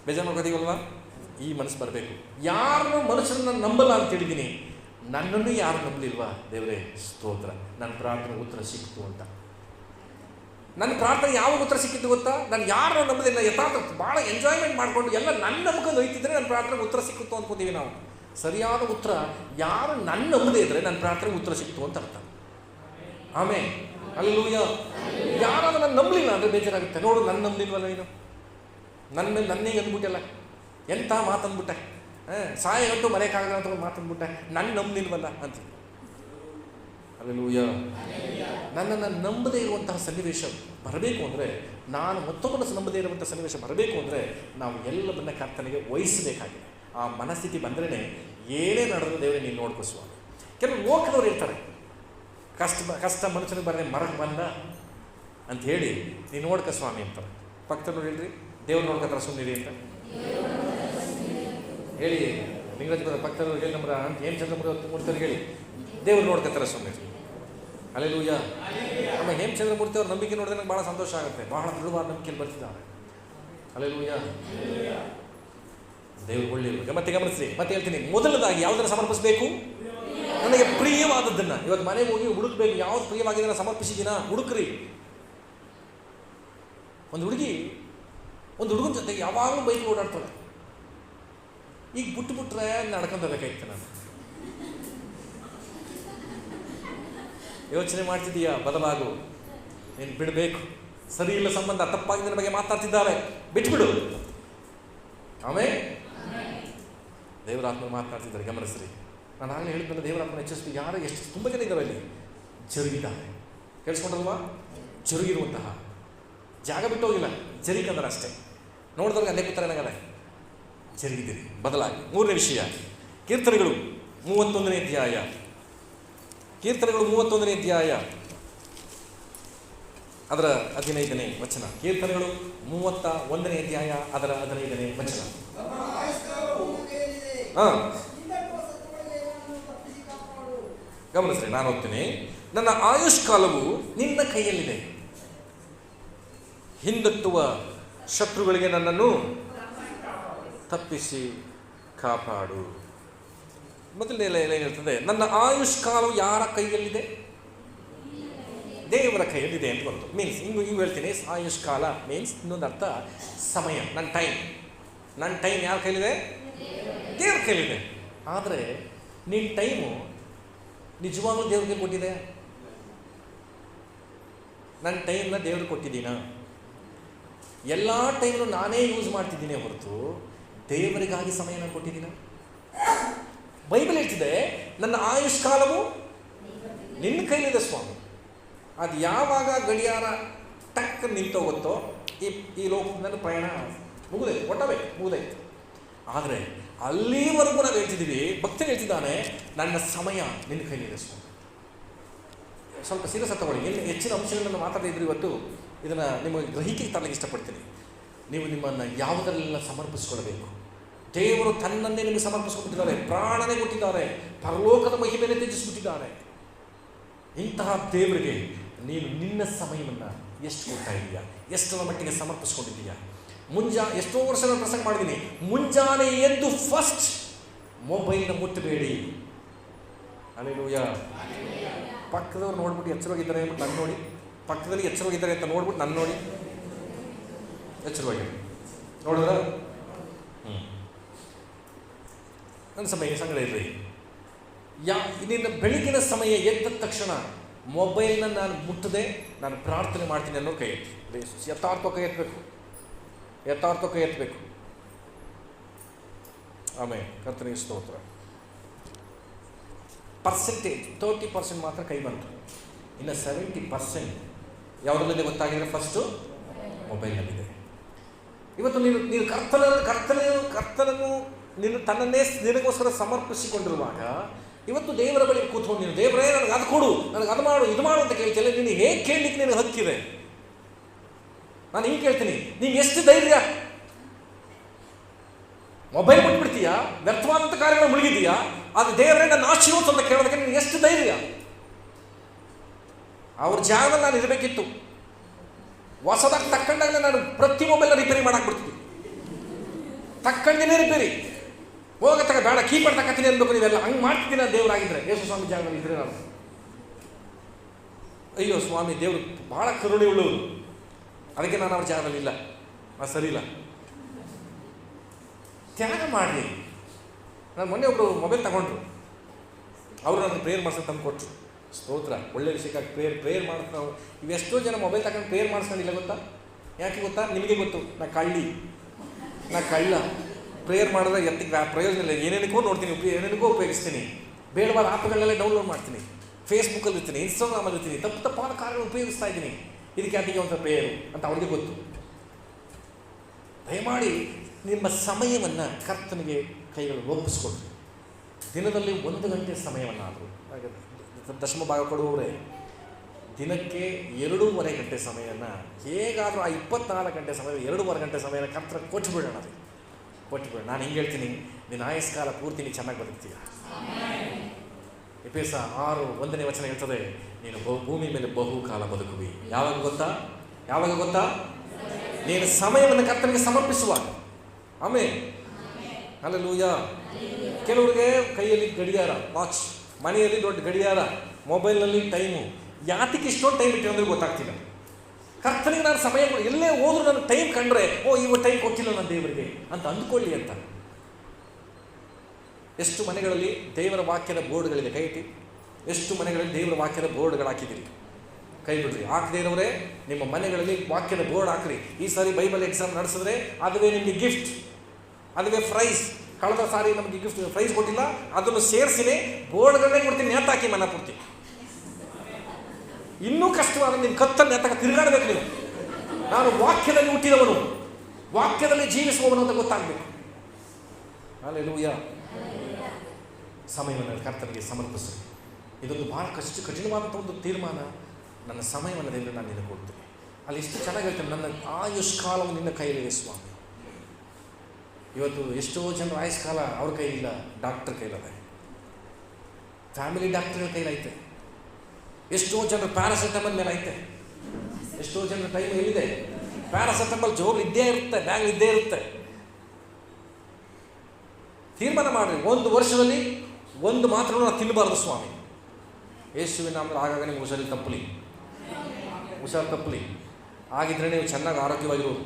ಬೇಜಾರು ಮಾಡ್ಕೋತೀವಲ್ವಾ? ಈ ಮನಸ್ಸು ಬರಬೇಕು. ಯಾರನ್ನೂ ಮನುಷ್ಯರನ್ನ ನಂಬಲ್ಲ ಅಂತ ಹೇಳಿದ್ದೀನಿ, ನನ್ನನ್ನು ಯಾರು ನಂಬಲಿಲ್ವಾ? ದೇವರೇ ಸ್ತೋತ್ರ, ನನ್ನ ಪ್ರಾರ್ಥನೆ ಉತ್ತರ ಸಿಕ್ತು ಅಂತ. ನನ್ನ ಪ್ರಾರ್ಥನೆ ಯಾವಾಗ ಉತ್ತರ ಸಿಕ್ಕಿತ್ತು ಗೊತ್ತಾ? ನಾನು ಯಾರನ್ನೂ ನಂಬದಿಲ್ಲ, ಯಥಾರ್ಥ ಭಾಳ ಎಂಜಾಯ್ಮೆಂಟ್ ಮಾಡಿಕೊಂಡು ಎಲ್ಲ ನನ್ನ ನಂಬ್ಕೊಂಡು ಹೋಯ್ತಿದ್ರೆ ನನ್ನ ಪ್ರಾರ್ಥನೆಗೆ ಉತ್ತರ ಸಿಕ್ಕಿತ್ತು ಅಂದ್ಕೋತೀವಿ ನಾವು. ಸರಿಯಾದ ಉತ್ತರ, ಯಾರು ನನ್ನ ನಂಬದೇ ಇದ್ದರೆ ನನ್ನ ಪ್ರಾರ್ಥನೆಗೆ ಉತ್ತರ ಸಿಕ್ತು ಅಂತ ಅರ್ಥ. ಆಮೇಲೆ ಹಲ್ಲೆಲೂಯಾ. ಯಾರಾದ್ರೂ ನನ್ನ ನಂಬಲಿಲ್ಲ ಅಂದರೆ ಬೇಜಾರಾಗುತ್ತೆ. ನೋಡು, ನನ್ನ ನಂಬಲಿಲ್ವಲ್ಲ ನೀನು, ನನ್ನ ಮೇಲೆ ನನ್ನೇ ಅಂದ್ಬಿಟ್ಟಲ್ಲ, ಎಂಥ ಮಾತಂದ್ಬಿಟ್ಟೆ. ಸಾಯಗಂಟು ಮರೆಯಕ್ಕಾಗಲ್ಲ ಅಂತ ಮಾತಂದ್ಬಿಟ್ಟೆ, ನನ್ನ ನಂಬಿಲ್ವಲ್ಲ ಅಂತ. ಹಲ್ಲೆಲೂಯಾ. ನನ್ನನ್ನು ನಂಬದೇ ಇರುವಂತಹ ಸನ್ನಿವೇಶ ಬರಬೇಕು ಅಂದರೆ, ನಾನು ಮತ್ತೊಬ್ಬನ ನಂಬದೇ ಇರುವಂಥ ಸನ್ನಿವೇಶ ಬರಬೇಕು ಅಂದರೆ, ನಾವು ಎಲ್ಲವನ್ನ ಕರ್ತನಿಗೆ ವಹಿಸಬೇಕಾಗಿದೆ. ಆ ಮನಸ್ಥಿತಿ ಬಂದ್ರೇ ಏನೇ ನಡೆದು ದೇವರೇ ನೀನು ನೋಡ್ಕೋ ಸ್ವಾಮಿ. ಕೆಲವು ಲೋಕದವ್ರು ಇರ್ತಾರೆ, ಕಷ್ಟ ಮನುಷ್ಯನಿಗೆ ಬರದೆ ಮರಕ್ಕೆ ಬಂದ ಅಂತ ಹೇಳಿ ನೀನು ನೋಡ್ಕ ಸ್ವಾಮಿ ಅಂತಾರೆ. ಪಕ್ಕದವ್ರು ಹೇಳ್ರಿ, ದೇವ್ರು ನೋಡ್ಕೊತಾರೆ ಸುಮ್ಮನಿರಿ ಅಂತ ಹೇಳಿ. ಲಿಂಗರಾಜ್ ಪಕ್ಕದವ್ರು ಹೇಳಿ, ನಮ್ಮ ಹೇಮಚಂದ್ರಮೂರ್ತಿ ಹೇಳಿ, ದೇವ್ರು ನೋಡ್ಕೊತಾರೆ ಸುಮ್ಮನೆ. ಹಲ್ಲೆಲೂಯಾ. ನಮ್ಮ ಹೇಮಚಂದ್ರಮೂರ್ತಿ ಅವ್ರ ನಂಬಿಕೆ ನೋಡಿದ್ರೆ ನಂಗೆ ಭಾಳ ಸಂತೋಷ ಆಗುತ್ತೆ. ಬಹಳ ದೃಢವಾದ ನಂಬಿಕೆಯಲ್ಲಿ ಬರ್ತಿದ್ದಾರೆ. ಹಲ್ಲೆಲೂಯಾ. ದೇವರು ಒಳ್ಳೆಯವರು. ಮತ್ತೆ ಗಮನಿಸ್ರಿ, ಮತ್ತೆ ಹೇಳ್ತೀನಿ, ಮೊದಲದಾಗಿ ಯಾವುದನ್ನು ಸಮರ್ಪಿಸಬೇಕು? ನನಗೆ ಪ್ರಿಯವಾದದ್ದನ್ನು. ಇವತ್ತು ಮನೆಗೆ ಹೋಗಿ ಹುಡುಕ್ಬೇಕು, ಯಾವ್ದು ಪ್ರಿಯವಾಗಿದ್ದನ್ನು ಸಮರ್ಪಿಸಿದ್ದೀನ ಹುಡುಕ್ರಿ. ಒಂದು ಹುಡುಗನ ಜೊತೆ ಯಾವಾಗಲೂ ಬೈಕ್ ಓಡಾಡ್ತಾಳೆ. ಈಗ ಬಿಟ್ರೆ ನಡ್ಕೊಂಡ್ಬೇಕಾಯ್ತು. ನಾನು ಯೋಚನೆ ಮಾಡ್ತಿದ್ದೀಯಾ? ಬದಲಾಗು, ನೀನು ಬಿಡಬೇಕು. ಸರಿ ಇಲ್ಲ ಸಂಬಂಧ, ತಪ್ಪಾಗಿ ನಿನ್ನ ಬಗ್ಗೆ ಮಾತಾಡ್ತಿದ್ದಾರೆ, ಬಿಟ್ಬಿಡು. ಆಮೇಲೆ ದೇವರಾತ್ಮ ಮಾತನಾಡ್ತಿದ್ದಾರೆ, ಗಮನಿಸ್ರಿ. ನಾನು ಆಗಲೇ ಹೇಳಿದ್ಮೇಲೆ ದೇವರಾತ್ಮ ಹೆಚ್ಚಿಸ್ತು. ಯಾರು ಎಷ್ಟು ತುಂಬ ಜನ ಇದ್ದಾವೆ ಅಲ್ಲಿ ಜರುಗಿದ್ದಾರೆ. ಕೇಳಿಸ್ಕೊಂಡ್ರಲ್ವಾ? ಜರುಗಿರುವಂತಹ ಜಾಗ ಬಿಟ್ಟು ಹೋಗಿಲ್ಲ, ಜರುಗಿದ್ರೆ ಅಷ್ಟೇ. ನೋಡಿದ್ರೆ ಅಲ್ಲೇ ಕೂತಾರೆ ನನಗಲ್ಲ, ಜರುಗಿದ್ದೀರಿ. ಬದಲಾಗಿ. ಮೂರನೇ ವಿಷಯ, ಕೀರ್ತನೆಗಳು 31ನೇ ಅಧ್ಯಾಯ. ಕೀರ್ತನೆಗಳು 31ನೇ ಅಧ್ಯಾಯ ಅದರ 15ನೇ ವಚನ. ಕೀರ್ತನೆಗಳು 31ನೇ ಅಧ್ಯಾಯ ಅದರ 15ನೇ ವಚನ. ಗಮನಿಸ್ರಿ, ನಾನು ಹೋಗ್ತೀನಿ. ನನ್ನ ಆಯುಷ್ಕಾಲವು ನಿನ್ನ ಕೈಯಲ್ಲಿದೆ, ಹಿಂದಟ್ಟುವ ಶತ್ರುಗಳಿಗೆ ನನ್ನನ್ನು ತಪ್ಪಿಸಿ ಕಾಪಾಡು. ಮೊದಲನೇ ಎಲೆ ಹೇಳ್ತದೆ, ನನ್ನ ಆಯುಷ್ಕಾಲವು ಯಾರ ಕೈಯಲ್ಲಿದೆ? ದೇವರ ಕೈಯಲ್ಲಿದೆ ಅಂತ ಬಂತು. ಮೀನ್ಸ್ ಹಿಂಗೆ ಹೇಳ್ತೀನಿ, ಆಯುಷ್ಕಾಲ ಮೀನ್ಸ್ ಇನ್ನೊಂದು ಅರ್ಥ ಸಮಯ. ನನ್ನ ಟೈಮ್ ಯಾರ ಕೈಲಿದೆ? ದೇವ್ರ ಕೈಲಿದೆ. ಆದರೆ ನಿನ್ನ ಟೈಮು ನಿಜವಾಗ್ಲೂ ದೇವ್ರಿಗೆ ಕೊಟ್ಟಿದೆ? ನನ್ನ ಟೈಮ್ನ ದೇವ್ರಿಗೆ ಕೊಟ್ಟಿದ್ದೀನ? ಎಲ್ಲ ಟೈಮ್ನು ನಾನೇ ಯೂಸ್ ಮಾಡ್ತಿದ್ದೀನಿ ಹೊರತು ದೇವರಿಗಾಗಿ ಸಮಯನ ಕೊಟ್ಟಿದ್ದೀನ? ಬೈಬಲ್ ಹೇಳ್ತಿದೆ, ನನ್ನ ಆಯುಷ್ಕಾಲವು ನಿನ್ನ ಕೈಲಿದೆ ಸ್ವಾಮಿ. ಅದು ಯಾವಾಗ ಗಡಿಯಾರ ಟಕ್ ನಿಂತೋಗುತ್ತೋ ಈ ಲೋಕದಲ್ಲಿ ಪ್ರಯಾಣ ಮುಗಿದೈತೆ. ಆದರೆ ಅಲ್ಲಿವರೆಗೂ ನಾವು ಹೇಳ್ತಿದ್ದೀವಿ, ಭಕ್ತರು ಹೇಳ್ತಿದ್ದಾನೆ, ನನ್ನ ಸಮಯ ನಿನ್ನ ಕೈಲಿದೆ ಸ್ವಾಮಿ. ಸ್ವಲ್ಪ ಸೀರಿಯಸ್ ತಗೊಳ್ಳಿ. ಇನ್ನು ಹೆಚ್ಚಿನ ಅಂಶಗಳನ್ನು ಮಾತಾಡಿದ್ರು ಇವತ್ತು. ಇದನ್ನು ನಿಮಗೆ ಗ್ರಹಿಕೆಗೆ ತರಲಿಕ್ಕೆ ಇಷ್ಟಪಡ್ತೀನಿ. ನೀವು ನಿಮ್ಮನ್ನು ಯಾವುದರಲ್ಲೆಲ್ಲ ಸಮರ್ಪಿಸ್ಕೊಳ್ಬೇಕು. ದೇವರು ತನ್ನನ್ನೇ ನಿಮಗೆ ಸಮರ್ಪಿಸ್ಕೊಬಿಟ್ಟಿದ್ದಾರೆ, ಪ್ರಾಣನೇ ಕೊಟ್ಟಿದ್ದಾರೆ, ಪರಲೋಕದ ಮಹಿಮೆಯನ್ನು ತ್ಯಜಿಸ್ಬಿಟ್ಟಿದ್ದಾರೆ. ಇಂತಹ ದೇವರಿಗೆ ನೀನು ನಿನ್ನ ಸಮಯವನ್ನು ಎಷ್ಟು ಕೊಡ್ತಾ ಇದೀಯಾ? ಎಷ್ಟರ ಮಟ್ಟಿಗೆ ಸಮರ್ಪಿಸ್ಕೊಂಡಿದ್ದೀಯಾ? ಎಷ್ಟೋ ವರ್ಷ ನಾನು ಪ್ರಸಂಗ ಮಾಡಿದ್ದೀನಿ, ಮುಂಜಾನೆ ಎದ್ದು ಫಸ್ಟ್ ಮೊಬೈಲ್ನ ಮುಟ್ಟಬೇಡಿ. ಹಲ್ಲೆಲೂಯಾ. ಪಕ್ಕದವ್ರು ನೋಡ್ಬಿಟ್ಟು ಎಚ್ಚರವಾಗಿದ್ದಾರೆ ಅಂದ್ಬಿಟ್ಟು ನನ್ನ ನೋಡಿ, ಪಕ್ಕದಲ್ಲಿ ಎಚ್ಚರವಾಗಿದ್ದಾರೆ ಅಂತ ನೋಡ್ಬಿಟ್ಟು ನನ್ನ ನೋಡಿ ಎಚ್ಚರವಾಗಿದ್ದಾರೆ. ನೋಡಿದ್ರ ನನ್ನ ಸಮಯ ಸಂಗಡ ಇರ್ರಿ. ನಿನ್ನ ಬೆಳಗಿನ ಸಮಯ ಎದ್ದ ತಕ್ಷಣ ಮೊಬೈಲ್ನ ನಾನು ಮುಟ್ಟದೆ ನಾನು ಪ್ರಾರ್ಥನೆ ಮಾಡ್ತೀನಿ ಅನ್ನೋ ಕೈ ಎತ್ತಿ. ಯಥಾರ್ಥ ಕೈ ಎತ್ತಬೇಕು. ಆಮೇಲೆ ಕರ್ತನಿಗೆ ಸ್ತೋತ್ರ. ಪರ್ಸೆಂಟೇಜ್ 30% ಮಾತ್ರ ಕೈ ಬಂತು. ಇನ್ನು 70% ಯಾವುದರಲ್ಲಿದೆ ಗೊತ್ತಾಗಿದ್ರೆ ಫಸ್ಟು ಮೊಬೈಲ್ನಲ್ಲಿದೆ. ಇವತ್ತು ನೀನು ಕರ್ತನನ್ನು ನೀನು ತನ್ನನ್ನೇ ನಿನಗೋಸ್ಕರ ಸಮರ್ಪಿಸಿಕೊಂಡಿರುವಾಗ ಇವತ್ತು ದೇವರ ಬಳಿ ಕೂತ್ಕೊಂಡು ನೀನು ದೇವರೇ ನನಗೆ ಅದು ಕೊಡು, ನನಗೆ ಅದು ಮಾಡು, ಇದು ಮಾಡು ಅಂತ ಕೇಳ್ತಿಲ್ಲ. ನೀನು ಹೇಗೆ ಕೇಳಲಿಕ್ಕೆ ನಿನಗೆ ಹಕ್ಕಿದೆ? ನಾನು ಹಿಂಗೆ ಕೇಳ್ತೀನಿ, ನೀನು ಎಷ್ಟು ಧೈರ್ಯ? ಮೊಬೈಲ್ ಬಿಟ್ಬಿಡ್ತೀಯಾ? ವ್ಯರ್ಥವಾದಂಥ ಕಾರ್ಯಗಳು ಮುಳುಗಿದೀಯಾ? ಅದು ದೇವರೇ ನನ್ನ ಆಶೀರ್ವಾದ ಅಂತ ಕೇಳೋದಕ್ಕೆ ನೀನು ಎಷ್ಟು ಧೈರ್ಯ? ಅವ್ರ ಜಾಗದಲ್ಲಿ ನಾನು ಇರಬೇಕಿತ್ತು. ಹೊಸದಾಗಿ ತಕ್ಕಂಡಾಗಲೇ ನಾನು ಪ್ರತಿ ಮೊಬೈಲ್ನ ರಿಪೇರಿ ಮಾಡಾಕ್ಬಿಡ್ತೀನಿ. ತಕ್ಕಂಡೇ ರಿಪೇರಿ ಹೋಗತ್ತಕ ಬೇಡ, ಕೀಪರ್ ತಕ್ಕತೀನಿ ಅನ್ಬೇಕು. ನೀವೆಲ್ಲ ಹಂಗೆ ಮಾಡ್ತಿದ್ದೀನಿ. ದೇವರಾಗಿದ್ದರೆ ಯೇಸು ಸ್ವಾಮಿ ಜಾಗದಲ್ಲಿ ಇದ್ರೆ ನಾನು ಅಯ್ಯೋ ಸ್ವಾಮಿ ದೇವರು ಭಾಳ ಕರುಣೆ ಉಳ್ಳವರು, ಅದಕ್ಕೆ ನಾನು ಅವ್ರ ಜಾಗದಲ್ಲಿ ಇಲ್ಲ, ಅದು ಸರಿ ಇಲ್ಲ. ತ್ಯಾಗ ಮಾಡಿ. ನಾನು ಮೊನ್ನೆ ಒಬ್ಬರು ಮೊಬೈಲ್ ತಗೊಂಡ್ರು, ಅವರು ನನಗೆ ಪ್ರೇಯರ್ ಮಾಡ್ಸೋದು ತಂದು ಕೊಟ್ಟರು. ಸ್ತೋತ್ರ, ಒಳ್ಳೆ ವಿಷಯಕ್ಕಾಗಿ ಪ್ರೇಯರ್ ಮಾಡ್ತಾವೆ. ಇವೆಷ್ಟೋ ಜನ ಮೊಬೈಲ್ ತಗೊಂಡು ಪ್ರೇಯರ್ ಮಾಡಿಸ್ಕೊಂಡಿಲ್ಲ ಗೊತ್ತಾ? ಯಾಕೆ ಗೊತ್ತಾ? ನಿಮಗೆ ಗೊತ್ತು, ನಾ ಕಳ್ಳ, ಪ್ರೇಯರ್ ಮಾಡಿದ್ರೆ ಎತ್ತಿಗೆ ಪ್ರಯೋಜನ ಇಲ್ಲ. ಏನೇನಕ್ಕೋ ನೋಡ್ತೀನಿ, ಏನೇನಕ್ಕೋ ಉಪಯೋಗಿಸ್ತೀನಿ, ಬೇಡವಾದ ಆ್ಯಪ್ಗಳನ್ನೆಲ್ಲ ಡೌನ್ಲೋಡ್ ಮಾಡ್ತೀನಿ, ಫೇಸ್ಬುಕ್ಕಲ್ಲಿ ಇರ್ತೀನಿ, ಇನ್ಸ್ಟಾಗ್ರಾಮಲ್ಲಿ ಇರ್ತೀನಿ, ತಪ್ಪಾದ ಕಾರ್ಯಗಳನ್ನು ಉಪಯೋಗಿಸ್ತಾ ಇದ್ದೀನಿ. ಇದಕ್ಕೆ ಅದಕ್ಕೆ ಒಂದು ಪ್ರೇಯರು ಅಂತ ಅವ್ರಿಗೆ ಗೊತ್ತು. ದಯಮಾಡಿ ನಿಮ್ಮ ಸಮಯವನ್ನು ಕರ್ತನಿಗೆ ಕೈಗಳು ಒಪ್ಪಿಸ್ಕೊಡ್ರಿ. ದಿನದಲ್ಲಿ 1 ಗಂಟೆ ಸಮಯವನ್ನಾದರೂ, ದಶಮ ಭಾಗ ಕೊಡುವವರೇ ದಿನಕ್ಕೆ 2.5 ಗಂಟೆ ಸಮಯವನ್ನು ಹೇಗಾದರೂ ಆ 24 ಗಂಟೆ ಸಮಯ 2.5 ಗಂಟೆ ಸಮಯನ ಕರ್ತರ ಕೊಟ್ಟುಬಿಡೋಣ. ನಾನು ಹಿಂಗೆ ಹೇಳ್ತೀನಿ, ನಿನ್ನ ಆಯಸ್ಕಾಲ ಪೂರ್ತಿ ನೀನು ಚೆನ್ನಾಗಿ ಬದುಕ್ತೀಯ. ಎಫೆಸ 6:1 ಹೇಳ್ತದೆ, ನೀನು ಭೂಮಿ ಮೇಲೆ ಬಹುಕಾಲ ಬದುಕುವಿ. ಯಾವಾಗ ಗೊತ್ತಾ? ನೀನು ಸಮಯವನ್ನು ಕರ್ತನಿಗೆ ಸಮರ್ಪಿಸುವಾಗ. ಆಮೇಲೆ ಹಲ್ಲೆಲೂಯಾ. ಕೆಲವರಿಗೆ ಕೈಯಲ್ಲಿ ಗಡಿಯಾರ, ವಾಚ್, ಮನೆಯಲ್ಲಿ ದೊಡ್ಡ ಗಡಿಯಾರ, ಮೊಬೈಲ್ನಲ್ಲಿ ಟೈಮು. ಯಾತಕ್ಕೆ ಇಷ್ಟೊಂದು ಟೈಮ್ ಇಟ್ಟು ಅಂದರೆ ಗೊತ್ತಾಗ್ತಿಲ್ಲ. ಕರ್ತನಿಗೆ ನಾನು ಸಮಯ ಎಲ್ಲೇ ಹೋದ್ರೂ ನಾನು ಟೈಮ್ ಕಂಡ್ರೆ, ಇವ ಟೈಮ್ ಕೊಟ್ಟಿಲ್ಲ ನಾನು ದೇವರಿಗೆ ಅಂತ ಅಂದ್ಕೊಳ್ಳಿ ಅಂತ. ಎಷ್ಟು ಮನೆಗಳಲ್ಲಿ ದೇವರ ವಾಕ್ಯದ ಬೋರ್ಡ್ಗಳಿದೆ, ಕೈ ಇಟ್ಟು. ಎಷ್ಟು ಮನೆಗಳಲ್ಲಿ ದೇವರ ವಾಕ್ಯದ ಬೋರ್ಡ್ಗಳು ಹಾಕಿದ್ದೀರಿ? ಕೈ ಬಿಡ್ರಿ. ಹಾಕದೇ ಇರೋರೇ ನಿಮ್ಮ ಮನೆಗಳಲ್ಲಿ ವಾಕ್ಯದ ಬೋರ್ಡ್ ಹಾಕ್ರಿ. ಈ ಸಾರಿ ಬೈಬಲ್ ಎಕ್ಸಾಮ್ ನಡೆಸಿದ್ರೆ ಅದುವೇ ನಿಮಗೆ ಗಿಫ್ಟ್, ಅದುವೇ ಪ್ರೈಸ್. ಕಳೆದ ಸಾರಿ ನಮಗೆ ಗಿಫ್ಟ್ ಪ್ರೈಸ್ ಕೊಟ್ಟಿಲ್ಲ, ಅದನ್ನು ಸೇರಿಸಿನೇ ಬೋರ್ಡ್ಗಳನ್ನೇ ಕೊಡ್ತೀನಿ, ನೇತಾಕಿ ಮನ ಪೂರ್ತಿ. ಇನ್ನೂ ಕಷ್ಟವಾದ ನಿಮ್ಮ ಕತ್ತಲ್ಲಿ ನೇತಾಕ ತಿರುಗಾಡಬೇಕು ನೀವು. ನಾನು ವಾಕ್ಯದಲ್ಲಿ ಹುಟ್ಟಿದವನು, ವಾಕ್ಯದಲ್ಲಿ ಜೀವಿಸುವವನು ಅಂತ ಗೊತ್ತಾಗಬೇಕು. ಹಲ್ಲೆಲೂಯಾ. ಸಮಯವನ್ನು ಕರ್ತನಿಗೆ ಸಮರ್ಪಿಸಿ. ಇದೊಂದು ಭಾಳ ಕಠಿಣವಾದಂಥ ಒಂದು ತೀರ್ಮಾನ. ನನ್ನ ಸಮಯವನ್ನು ದೇವರು ನಾನು ನಿನಗೆ ಕೊಡ್ತೀನಿ. ಅಲ್ಲಿ ಎಷ್ಟು ಚೆನ್ನಾಗಿ ಹೇಳ್ತೇನೆ, ನನ್ನ ಆಯುಷ್ಕಾಲವು ನಿನ್ನ ಕೈಲಿದೆ ಸ್ವಾಮಿ. ಇವತ್ತು ಎಷ್ಟೋ ಜನರ ಆಯುಷ್ಕಾಲ ಅವ್ರ ಕೈಲಿಲ್ಲ, ಡಾಕ್ಟರ್ ಕೈಲದೆ, ಫ್ಯಾಮಿಲಿ ಡಾಕ್ಟರ್ಗಳ ಕೈಲೈತೆ. ಎಷ್ಟೋ ಜನರು ಪ್ಯಾರಾಸೆಟಮಲ್ ಮೇಲೆ ಐತೆ. ಎಷ್ಟೋ ಜನರ ಟೈಮ್ ಎಲ್ಲಿದೆ? ಪ್ಯಾರಾಸೆಟಮಲ್ ಜೋರು ಇದ್ದೇ ಇರುತ್ತೆ, ಬ್ಯಾಗ್ ಇದ್ದೇ ಇರುತ್ತೆ. ತೀರ್ಮಾನ ಮಾಡಿರಿ, 1 ವರ್ಷದಲ್ಲಿ 1 ಮಾತ್ರ ನಾವು ತಿನ್ನಬಾರ್ದು ಸ್ವಾಮಿ. ಯೇಸುವಿನ ನಾಮದಲ್ಲಿ ಆಗಾಗ ನಿಮ್ಗೆ ಹುಷಾರು ತಪ್ಪಲಿ ಆಗಿದ್ರೆ ನೀವು ಚೆನ್ನಾಗಿ ಆರೋಗ್ಯವಾಗಿರೋದು.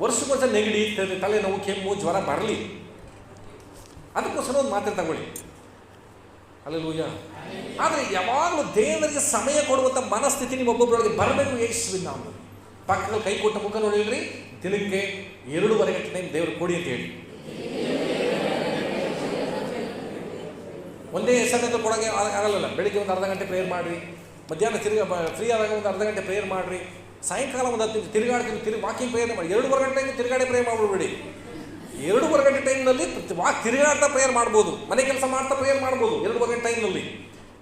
ವರ್ಷಕ್ಕೊಂದ್ಸಲ ನೆಗಡಿ, ತಲೆನೋವು, ಕೆಮ್ಮು, ಜ್ವರ ಬರಲಿ, ಅದಕ್ಕೋಸ್ಕರ ಒಂದು ಮಾತ್ರೆ ತಗೊಳ್ಳಿ. ಹಲ್ಲೆಲೂಯಾ. ಆದರೆ ಯಾವಾಗಲೂ ದೇವರಿಗೆ ಸಮಯ ಕೊಡುವಂಥ ಮನಸ್ಥಿತಿ ನಿಮ್ಮೊಬ್ಬೊಬ್ಬರೊಳಗೆ ಬರಬೇಕು. ಯೇಸುವಿನ ನಾಮದಲ್ಲಿ ಪಕ್ಕದಲ್ಲಿ ಕೈ ಕೊಟ್ಟ ಮುಖ ನೋಡಿಲ್ರಿ, ದಿನಕ್ಕೆ 2.5 ಗಂಟೆ ಟೈಮ್ ದೇವರು ಕೊಡಿ ಅಂತ ಹೇಳಿ. ಒಂದೇ ಸಮಯದಲ್ಲಿ ಕೊಡೋಕ್ಕೆ ಆಗಲ್ಲ. ಬೆಳಿಗ್ಗೆ ಒಂದು 1/2 ಗಂಟೆ ಪ್ರೇಯರ್ ಮಾಡಿರಿ, ಮಧ್ಯಾಹ್ನ ಫ್ರೀ ಆದಾಗ ಒಂದು 1/2 ಗಂಟೆ ಪ್ರೇಯರ್ ಮಾಡಿರಿ, ಸಾಯಂಕಾಲ ಒಂದು 10 ತಿರುಗಾಡ್ತೀನಿ, ವಾಕಿಂಗ್ ಪ್ರೇಯರ್ ಮಾಡಿ. 2.5 ಗಂಟೆ ಟೈಮ್ ತಿರುಗಾಡಿ ಪ್ರೇಯರ್ ಮಾಡ್ಬಿಡ್ಬೇಡಿ. 2.5 ಗಂಟೆ ಟೈಮ್ನಲ್ಲಿ ತಿರುಗಾಡ್ತಾ ಪ್ರೇಯರ್ ಮಾಡ್ಬೋದು, ಮನೆ ಕೆಲಸ ಮಾಡ್ತಾ ಪ್ರೇಯರ್ ಮಾಡ್ಬೋದು. 2.5 ಗಂಟೆ ಟೈಮ್ನಲ್ಲಿ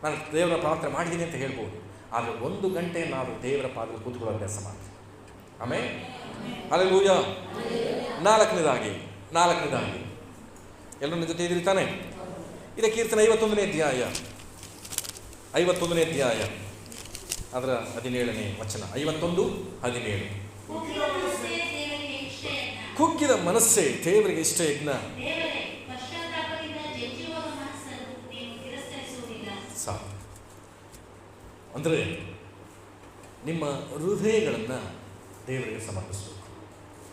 ನಾನು ದೇವರ ಪ್ರಾರ್ಥನೆ ಮಾಡಿದ್ದೀನಿ ಅಂತ ಹೇಳ್ಬೋದು. ಆದರೆ 1 ಗಂಟೆ ನಾವು ದೇವರ ಪಾದದಲ್ಲಿ ಕೂತ್ಕೊಳ್ಳೋ ಅಭ್ಯಾಸ ಮಾಡ್ತೀವಿ. ಆಮೇಲೆ ಹಲ್ಲೆಲೂಯಾ. ನಾಲ್ಕನೇದಾಗಿ ಎಲ್ಲರೂ ನನ್ನ ಜೊತೆ ಇದ್ದೀರಿ ತಾನೆ? ಇದೇ ಕೀರ್ತನೆ 51ನೇ ಅಧ್ಯಾಯ ಅದರ 17ನೇ ವಚನ. 51:17. ಕುಗ್ಗಿದ ಮನಸ್ಸೇ ದೇವರಿಗೆ ಇಷ್ಟ ಯಜ್ಞ. ಸಾಕು. ಅಂದರೆ ನಿಮ್ಮ ಹೃದಯಗಳನ್ನು ದೇವರಿಗೆ ಸಮರ್ಪಿಸಬೇಕು.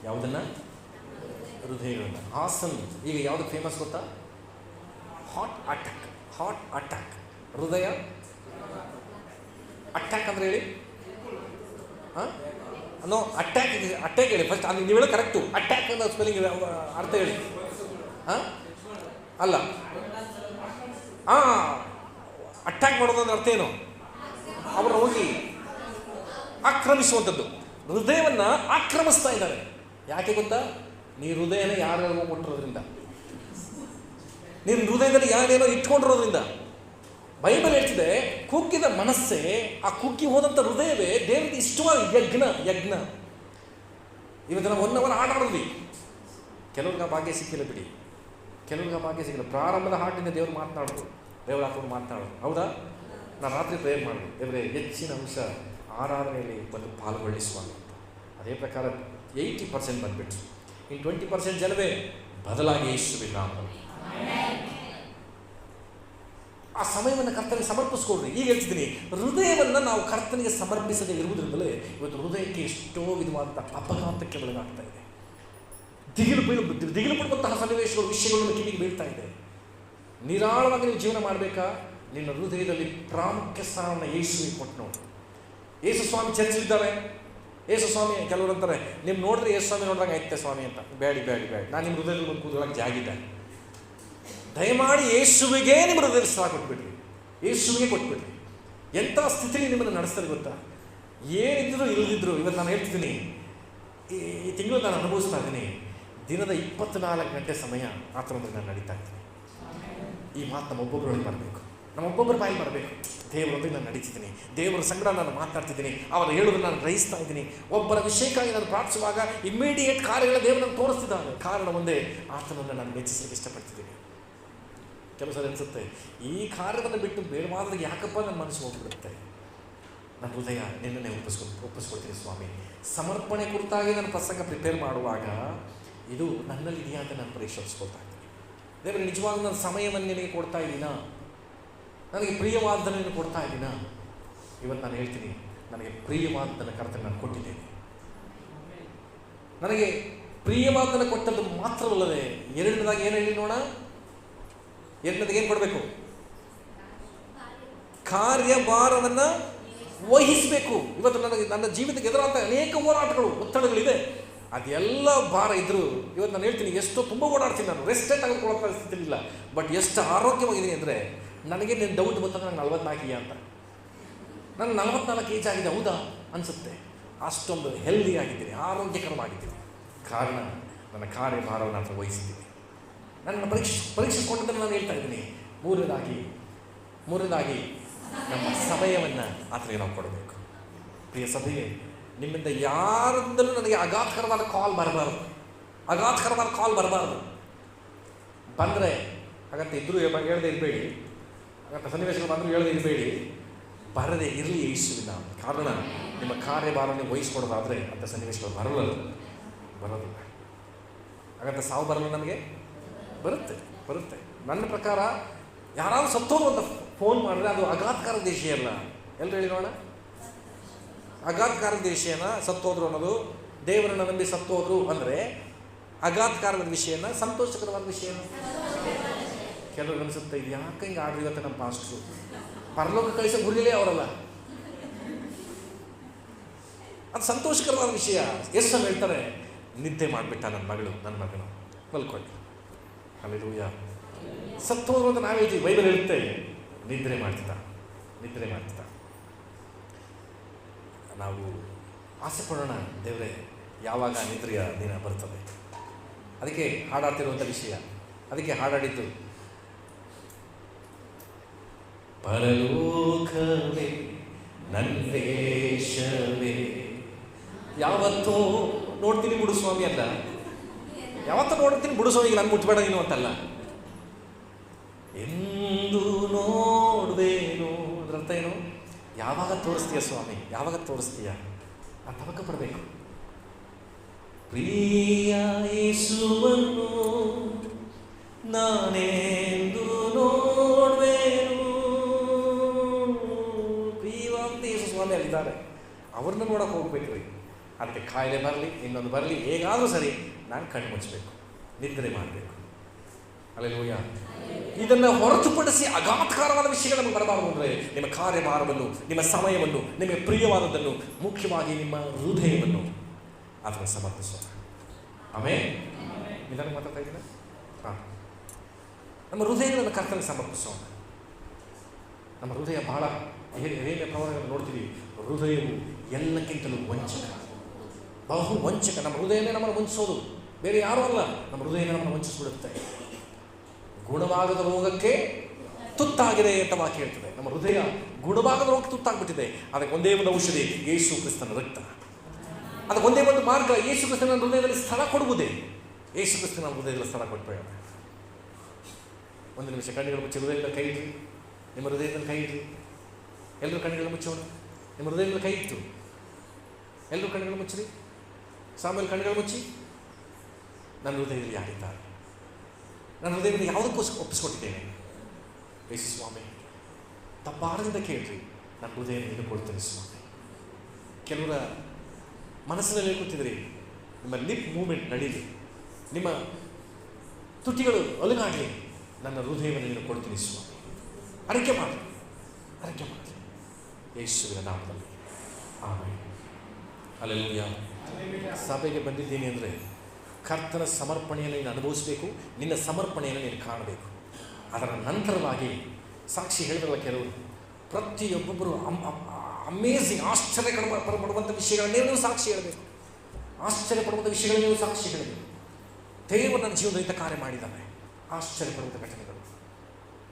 ಯಾವುದನ್ನು? ಹೃದಯಗಳನ್ನು. ಹಾಸನ್ ಈಗ ಯಾವುದು ಫೇಮಸ್ ಗೊತ್ತಾ? Hot attack. ಹೃದಯ ಅಟ್ಯಾಕ್ ಅಂದರೆ ಹೇಳಿ. ನೋ, ಅಟ್ಯಾಕ್ ಹೇಳಿ ಫಸ್ಟ್. ಅದು ನೀವು ಹೇಳೋ ಕರೆಕ್ಟು. ಅಟ್ಯಾಕ್ ಅನ್ನೋ ಸ್ಪೆಲ್ಲಿಂಗ್ ಅರ್ಥ ಹೇಳಿ. ಅಲ್ಲ, ಅಟ್ಯಾಕ್ ಮಾಡೋದಂದ್ರೆ ಅರ್ಥ ಏನು? ಅವರ ಹೋಗಿ ಆಕ್ರಮಿಸುವಂಥದ್ದು. ಹೃದಯವನ್ನು ಆಕ್ರಮಿಸ್ತಾ ಇದ್ದಾರೆ. ಯಾಕೆ ಗೊತ್ತಾ? ನೀ ಹೃದಯನ ಯಾರ್ಯಾರೋ ಕೊಟ್ಟಿರೋದ್ರಿಂದ, ನೀನು ಹೃದಯದಲ್ಲಿ ಯಾರೇನೋ ಇಟ್ಕೊಂಡಿರೋದ್ರಿಂದ. ಬೈಬಲ್ ಹೇಳ್ತಿದೆ, ಕುಗ್ಗಿದ ಮನಸ್ಸೇ, ಆ ಕುಗ್ಗಿ ಹೋದಂಥ ಹೃದಯವೇ ದೇವರಿಗೆ ಇಷ್ಟವಾದ ಯಜ್ಞ. ಇವತ್ತು ನಾವು 1 ಅವರ್ ಆಡಿದ್ವಿ. ಕೆಲವ್ರಿಗೆ ಆ ಭಾಗ್ಯ ಸಿಕ್ಕಿಲ್ಲ ಬಿಡಿ, ಕೆಲವ್ರಿಗೆ ಆ ಭಾಗ್ಯ ಸಿಕ್ಕಿಲ್ಲ. ಪ್ರಾರಂಭದ ಹಾಟಿಂದ ದೇವರು ಮಾತನಾಡೋದು, ದೇವರ ಹಾಕೊಂಡು ಮಾತನಾಡೋದು. ಹೌದಾ? ನಾನು ರಾತ್ರಿ ಪ್ರೇಯರ್ ಮಾಡಿದೆ, ದೇವರೇ ಹೆಚ್ಚಿನ ಅಂಶ ಆರಾಧನೆಯಲ್ಲಿ ಬಂದು ಪಾಲ್ಗೊಳಿಸುವಾಗ ಅಂತ. ಅದೇ ಪ್ರಕಾರ 80% ಬಂದುಬಿಟ್ಟು ಇನ್ನು 20% ಜನವೇ ಬದಲಾಗಿ ಯೇಸುವಿನ ನಾಮದಲ್ಲಿ ಆ ಸಮಯವನ್ನು ಕರ್ತನಿಗೆ ಸಮರ್ಪಿಸ್ಕೊಡ್ರಿ. ಈಗ ಹೇಳ್ತಿದ್ದೀನಿ, ಹೃದಯವನ್ನು ನಾವು ಕರ್ತನಿಗೆ ಸಮರ್ಪಿಸದೇ ಇರುವುದರಿಂದಲೇ ಇವತ್ತು ಹೃದಯಕ್ಕೆ ಎಷ್ಟೋ ವಿಧವಾದಂಥ ಅಪಘಾತಕ್ಕೆ ಒಳಗಾಗ್ತಾ ಇದೆ. ದಿಗಿಲು ಪಡುವಂತಹ ಸನ್ನಿವೇಶಗಳು, ವಿಷಯಗಳನ್ನು ಕಿವಿಗೆ ಬೀಳ್ತಾ ಇದೆ. ನಿರಾಳವಾಗಿ ನೀವು ಜೀವನ ಮಾಡಬೇಕಾ? ನಿನ್ನ ಹೃದಯದಲ್ಲಿ ಪ್ರಾಮುಖ್ಯ ಸ್ಥಾನವನ್ನು ಯೇಸುವಿಗೆ ಕೊಟ್ಟು ನೋಡು. ಯೇಸು ಸ್ವಾಮಿ ಚರ್ಚಿಸಿದ್ದಾರೆ. ಯೇಸು ಸ್ವಾಮಿ ಕೆಲವರು ಅಂತಾರೆ, ನೀವು ನೋಡಿದ್ರೆ ಯೇಸು ಸ್ವಾಮಿ ನೋಡಿದಾಗ ಐತೆ ಸ್ವಾಮಿ ಅಂತ. ಬೇಡಿ ನಾನು ನಿಮ್ಮ ಹೃದಯದಲ್ಲಿ ಬಂದು ಕೂತ್ಕೊಳ್ಳೋಕೆ ಜಾಗಿದ್ದೆ. ದಯಮಾಡಿ ಯೇಸುವಿಗೆ ನಿಮ್ಮ ಹೃದಯದಲ್ಲಿ ಸ್ಥಳ ಕೊಟ್ಬಿಡ್ರಿ, ಯೇಸುವಿಗೆ ಕೊಟ್ಬಿಡ್ರಿ. ಎಂಥ ಸ್ಥಿತಿಲಿ ನಿಮ್ಮನ್ನು ನಡೆಸ್ತಾರೆ ಗೊತ್ತಾ? ಏನಿದ್ರು ಇಲ್ಲದಿದ್ರು ಇವತ್ತು ನಾನು ಹೇಳ್ತಿದ್ದೀನಿ, ಈ ತಿಂಗಳು ನಾನು ಅನುಭವಿಸ್ತಾ ಇದ್ದೀನಿ. ದಿನದ 24 ಗಂಟೆ ಸಮಯ ಆತನೊಂದಿಗೆ ನಾನು ನಡೀತಾ ಇದ್ದೀನಿ. ಈ ಮಾತು ನಮ್ಮೊಬ್ಬೊಬ್ಬರಲ್ಲಿ ಬರಬೇಕು, ನಮ್ಮೊಬ್ಬೊಬ್ಬರ ಬಾಯಲ್ಲಿ ಬರಬೇಕು. ದೇವರೊಂದಿಗೆ ನಾನು ನಡೀತಿದ್ದೀನಿ, ದೇವರ ಸಂಗಡ ನಾನು ಮಾತನಾಡ್ತಿದ್ದೀನಿ, ಅವರು ಹೇಳೋದನ್ನು ನಾನು ಗ್ರಹಿಸ್ತಾ ಇದ್ದೀನಿ. ಒಬ್ಬರ ವಿಷಯಕ್ಕಾಗಿ ನಾನು ಪ್ರಾರ್ಥಿಸುವಾಗ ಇಮ್ಮಿಡಿಯೇಟ್ ಕಾರ್ಯಗಳ ದೇವರನ್ನು ತೋರಿಸ್ತಿದ್ದಾನೆ. ಕಾರಣ ಒಂದೇ, ಆತನನ್ನು ನಾನು ಮೆಚ್ಚಿಸಲಿಕ್ಕೆ ಇಷ್ಟಪಡ್ತಿದ್ದೀನಿ. ಕೆಲವು ಸರಿ ಅನಿಸುತ್ತೆ, ಈ ಕಾರ್ಯವನ್ನು ಬಿಟ್ಟು ಬೇಡವಾದಾಗ ಯಾಕಪ್ಪ ನನ್ನ ಮನಸ್ಸು ಹೋಗ್ಬಿಡುತ್ತೆ. ನನ್ನ ಹೃದಯ ನಿನ್ನನ್ನೇ ಒಪ್ಪಿಸ್ಕೊಳ್ತೀನಿ ಸ್ವಾಮಿ. ಸಮರ್ಪಣೆ ಕುರಿತಾಗಿ ನಾನು ಪ್ರಸಂಗ ಪ್ರಿಪೇರ್ ಮಾಡುವಾಗ ಇದು ನನ್ನಲ್ಲಿ ಇದೆಯಾ ಅಂತ ನಾನು ಪರೀಕ್ಷಿಸ್ಕೊಳ್ತಾ ಇದ್ದೀನಿ. ದೇವರೇ, ನಿಜವಾಗ್ಲೂ ನನ್ನ ಸಮಯವನ್ನು ನಿನಗೆ ಕೊಡ್ತಾ ಇದ್ದೀನಾ? ನನಗೆ ಪ್ರಿಯವಾದನ್ನು ನೀನು ಕೊಡ್ತಾ ಇದ್ದೀನಾ? ಇವತ್ತು ನಾನು ಹೇಳ್ತೀನಿ, ನನಗೆ ಪ್ರಿಯವಾದನ್ನು ಕರ್ತನೆ ನಾನು ಕೊಟ್ಟಿದ್ದೇನೆ. ನನಗೆ ಪ್ರಿಯವಾದನ್ನು ಕೊಟ್ಟದ್ದು ಮಾತ್ರವಲ್ಲದೆ ಎರಡನೇದಾಗಿ ಏನು ಹೇಳಿ ನೋಡ, ಎರಡನೇದಾಗಿ ಏನು ಕೊಡಬೇಕು? ಕಾರ್ಯಭಾರವನ್ನು ವಹಿಸಬೇಕು. ಇವತ್ತು ನನ್ನ ಜೀವಿತಕ್ಕೆ ಎದುರಾದ ಅನೇಕ ಹೋರಾಟಗಳು, ಒತ್ತಡಗಳಿದೆ. ಅದೆಲ್ಲ ಭಾರ ಇದ್ದರೂ ಇವತ್ತು ನಾನು ಹೇಳ್ತೀನಿ, ಎಷ್ಟೋ ತುಂಬ ಓಡಾಡ್ತೀನಿ ನಾನು, ರೆಸ್ಟೇ ತೆಗೆದುಕೊಳ್ಳೋ ಪರಿಸ್ಥಿತಿ ಇಲ್ಲ. ಬಟ್ ಎಷ್ಟು ಆರೋಗ್ಯವಾಗಿದ್ದೀನಿ ಅಂದರೆ, ನನಗೆ ನೀನು ಡೌಟ್ ಬಂತಂದ್ರೆ ನಂಗೆ 44 ಅಂತ. ನಾನು 44 ಏಜ್ ಆಗಿದೆ ಹೌದಾ ಅನಿಸುತ್ತೆ. ಅಷ್ಟೊಂದು ಹೆಲ್ದಿ ಆಗಿದ್ದೀನಿ, ಆರೋಗ್ಯಕರವಾಗಿದ್ದೀನಿ. ಕಾರಣ ನನ್ನ ಕಾರ್ಯಭಾರವನ್ನು ನಾನು ವಹಿಸ್ತೀನಿ. ನನ್ನ ಪರೀಕ್ಷಿಸ್ಕೊಂಡಂತೆ ನಾನು ಹೇಳ್ತಾ ಇದ್ದೀನಿ. ಮೂರನೇದಾಗಿ ನಮ್ಮ ಸಮಯವನ್ನು ಆತನಿಗೆ ನಾವು ಕೊಡಬೇಕು. ಪ್ರಿಯ ಸಭೆಗೆ, ನಿಮ್ಮಿಂದ ಯಾರಿಂದಲೂ ನನಗೆ ಅಗಾಧಕರವಾದ ಕಾಲ್ ಬರಬಾರ್ದು. ಬಂದರೆ ಹಾಗಂತ ಇದ್ದರೂ ಹೇಳದೆ ಇರಬೇಡಿ, ಹಾಗಂತ ಸನ್ನಿವೇಶಗಳು ಬಂದರೂ ಹೇಳದೆ ಇರಬೇಡಿ. ಬರದೇ ಇರಲಿ ಯೇಸುವಿನ. ಕಾರಣ ನಿಮ್ಮ ಕಾರ್ಯಭಾರವನ್ನು ವಹಿಸ್ಕೊಡೋದಾದರೆ ಅಂಥ ಸನ್ನಿವೇಶಗಳು ಬರೋದಿಲ್ಲ. ಹಾಗಂತ ಸಾವು ಬರಲ್ಲ, ನಮಗೆ ಬರುತ್ತೆ. ನನ್ನ ಪ್ರಕಾರ ಯಾರಾದ್ರೂ ಸತ್ತೋರು ಅಂತ ಫೋನ್ ಮಾಡಿದ್ರೆ ಅದು ಆಘಾತಕಾರದ ವಿಷಯ ಅಲ್ಲ. ಎಲ್ಲರೂ ಹೇಳಿ ನೋಡೋಣ, ಆಘಾತಕಾರದ ವಿಷಯನ ಸತ್ತೋದ್ರು ಅನ್ನೋದು, ದೇವರನ್ನು ನಂಬಿ ಸತ್ತೋದ್ರು ಅಂದರೆ ಆಘಾತಕಾರದ ವಿಷಯನ, ಸಂತೋಷಕರವಾದ ವಿಷಯನ. ಕೆಲವರು ಅನಿಸುತ್ತೆ, ಇದು ಯಾಕೆ ಹಿಂಗೆ ಆಡ್ರಿ ಇವತ್ತು ನಮ್ಮ ಪಾಸ್ಟ್ರು ಪರಲೋಕ ಕಳಿಸೋ ಗುರಿಲೇ ಅವರಲ್ಲ. ಅದು ಸಂತೋಷಕರವಾದ ವಿಷಯ. ಎಷ್ಟು ಹೇಳ್ತಾರೆ, ನಿದ್ದೆ ಮಾಡಿಬಿಟ್ಟ ನನ್ನ ಮಗನು ಮಲ್ಕೊಳ್ಳಿ. ಹಲ್ಲೆಲೂಯಾ. ಸತ್ತೋದ್ರು ಅಂತ ನಾವು ಹೇಳ್ತೀವಿ, ಬೈಬಲ್ ಹೇಳುತ್ತೆ ನಿದ್ರೆ ಮಾಡ್ತಿದ್ದ. ನಾವು ಆಸೆ ಪಡೋಣ, ದೇವರೇ ಯಾವಾಗ ನಿದ್ರೆಯ ದಿನ ಬರ್ತದೆ. ಅದಕ್ಕೆ ಹಾಡಾಡ್ತಿರುವಂಥ ವಿಷಯ, ಅದಕ್ಕೆ ಹಾಡಾಡಿದ್ದು, ಪರಲೋಕವೇ ನನ್ನೇಶವೇ ಯಾವತ್ತೋ ನೋಡ್ತೀನಿ ಬಿಡು ಸ್ವಾಮಿ ಅಲ್ಲ, ಯಾವತ್ತೋ ನೋಡ್ತೀನಿ ಬಿಡು ಸ್ವಾಮಿಗೆ ನಾನು ಮುಟ್ಬೇಡ ನೀನು ಅಂತಲ್ಲ, ಎಂದು ನೋಡ್ದೇನು. ಅದ್ರ ಅರ್ಥ ಏನು? ಯಾವಾಗ ತೋರಿಸ್ತೀಯ ಸ್ವಾಮಿ, ಯಾವಾಗ ತೋರಿಸ್ತೀಯ ನಾನು ತವಕ ಪಡಬೇಕು. ಪ್ರಿಯ ಯೇಸುವನ್ನು ನಾನೆಂದು ನೋಡ್ವೇನು. ಪ್ರಿಯವಾದ ಯೇಸು ಸ್ವಾಮಿ ಅಲ್ಲಿದ್ದಾರೆ, ಅವ್ರನ್ನ ನೋಡಕ್ಕೆ ಹೋಗ್ಬೇಕ್ರಿ. ಅದಕ್ಕೆ ಕಾಯಿಲೆ ಬರಲಿ, ಇನ್ನೊಂದು ಬರಲಿ, ಹೇಗಾದರೂ ಸರಿ ನಾನು ಕಣ್ಣು ಮುಚ್ಚಬೇಕು, ನಿದ್ರೆ ಮಾಡಬೇಕು. ಹಲ್ಲೆಲೂಯಾ. ಇದನ್ನು ಹೊರತುಪಡಿಸಿ ಅಗಾಧಕಾರವಾದ ವಿಷಯಗಳು ನಮಗೆ ಬರಬಾರದು. ಅಂದರೆ ನಿಮ್ಮ ಕಾರ್ಯಭಾರವನ್ನು, ನಿಮ್ಮ ಸಮಯವನ್ನು, ನಿಮಗೆ ಪ್ರಿಯವಾದದ್ದನ್ನು, ಮುಖ್ಯವಾಗಿ ನಿಮ್ಮ ಹೃದಯವನ್ನು ಅದನ್ನು ಸಮರ್ಪಿಸೋಣ. ಆಮೇಲೆ ಇದನ್ನು ಮಾತಾಡ್ತಾ ಇದ್ದೀನ. ನಮ್ಮ ಹೃದಯಗಳನ್ನು ಕರ್ತನಿಗೆ ಸಮರ್ಪಿಸೋಣ. ನಮ್ಮ ಹೃದಯ ಬಹಳ ಹೇಗೆ ಪ್ರಮಾಣಗಳನ್ನು ನೋಡ್ತೀವಿ. ಹೃದಯವು ಎಲ್ಲಕ್ಕಿಂತಲೂ ವಂಚಕ, ಬಹು ವಂಚಕ. ನಮ್ಮ ಹೃದಯನೇ ನಮ್ಮನ್ನು ವಂಚಿಸೋದು, ಬೇರೆ ಯಾರೂ ಅಲ್ಲ. ನಮ್ಮ ಹೃದಯನೇ ನಮ್ಮನ್ನು ವಂಚಿಸಿಬಿಡುತ್ತೆ. ಗುಣವಾಗದ ರೋಗಕ್ಕೆ ತುತ್ತಾಗಿದೆ ಅಂತ ವಾಕ್ಯ ಹೇಳ್ತದೆ. ನಮ್ಮ ಹೃದಯ ಗುಣವಾಗದ ರೋಗಕ್ಕೆ ತುತ್ತಾಗ್ಬಿಟ್ಟಿದೆ. ಅದಕ್ಕೆ ಒಂದೇ ಒಂದು ಔಷಧಿ, ಯೇಸು ಕ್ರಿಸ್ತನ ರಕ್ತ. ಅದಕ್ಕೆ ಒಂದೇ ಒಂದು ಮಾರ್ಗ, ಯೇಸು ಕ್ರಿಸ್ತನ ಹೃದಯದಲ್ಲಿ ಸ್ಥಳ ಕೊಡುವುದೇ. ಯೇಸು ಕ್ರಿಸ್ತನ ಹೃದಯದಲ್ಲಿ ಸ್ಥಳ ಕೊಟ್ಬೇಡ. ಒಂದು ನಿಮಿಷ ಕಣ್ಣುಗಳು ಮುಚ್ಚಿ ಹೃದಯದಲ್ಲಿ ಕೈ ಇಡ್ರಿ. ನಿಮ್ಮ ಹೃದಯದಲ್ಲಿ ಕೈ ಇಡ್ರಿ. ಎಲ್ಲರೂ ಕಣ್ಣುಗಳು ಮುಚ್ಚೋಣ. ನಿಮ್ಮ ಹೃದಯದಲ್ಲಿ ಕೈ ಇಟ್ಟು ಎಲ್ಲರೂ ಕಣ್ಣುಗಳು ಮುಚ್ಚಿರಿ. ಸಾಮೇಲೆ ಕಣ್ಣುಗಳು ಮುಚ್ಚಿ. ನನ್ನ ಹೃದಯದಲ್ಲಿ ಯಾರಿದ್ದಾರೆ? ನನ್ನ ಹೃದಯವನ್ನು ಯಾವುದಕ್ಕೋಸ್ಕರ ಒಪ್ಪಿಸ್ಕೊಟ್ಟಿದ್ದೇನೆ? ಯೇಸು ಸ್ವಾಮಿ, ತಪ್ಪಾರದಿಂದ ಕೇಳ್ರಿ, ನನ್ನ ಹೃದಯ ನೀನು ಕೊಡ್ತೇನೆ ಸ್ವಾಮಿ. ಕೆಲವರ ಮನಸ್ಸಿನಲ್ಲಿ ಕೂತಿದ್ರಿ, ನಿಮ್ಮ ಲಿಪ್ ಮೂವ್ಮೆಂಟ್ ನಡೀಲಿ, ನಿಮ್ಮ ತುಟಿಗಳು ಅಲುಗಾಡಲಿ. ನನ್ನ ಹೃದಯವನ್ನು ನೀನು ಕೊಡ್ತೀನಿ ಸ್ವಾಮಿ. ಅರಿಕೆ ಮಾಡಿ ಯೇಸುವಿನ ನಾಮದಲ್ಲಿ ಆಮೆನ್. ಹಲ್ಲೆಲೂಯಾ. ಸಭೆಗೆ ಬಂದಿದ್ದೀನಿ ಅಂದರೆ ಕರ್ತನ ಸಮರ್ಪಣೆಯನ್ನು ನೀನು ಅನುಭವಿಸಬೇಕು, ನಿನ್ನ ಸಮರ್ಪಣೆಯನ್ನು ನೀನು ಕಾಣಬೇಕು. ಅದರ ನಂತರವಾಗಿ ಸಾಕ್ಷಿ ಹೇಳಿದ್ರಲ್ಲ ಕೆಲವರು, ಪ್ರತಿಯೊಬ್ಬೊಬ್ಬರು ಅಮೇಝಿಂಗ್ ಆಶ್ಚರ್ಯ ಪಡುವಂಥ ವಿಷಯಗಳನ್ನೇ ನೀವು ಸಾಕ್ಷಿ ಹೇಳಬೇಕು. ಆಶ್ಚರ್ಯ ಪಡುವಂಥ ವಿಷಯಗಳನ್ನೇ ನೀವು ಸಾಕ್ಷಿ ಹೇಳಬೇಕು. ದೇವರು ನನ್ನ ಜೀವನದಲ್ಲಿ ಇಂಥ ಕಾರ್ಯ ಮಾಡಿದ್ದಾನೆ, ಆಶ್ಚರ್ಯ ಪಡುವಂಥ ಘಟನೆಗಳು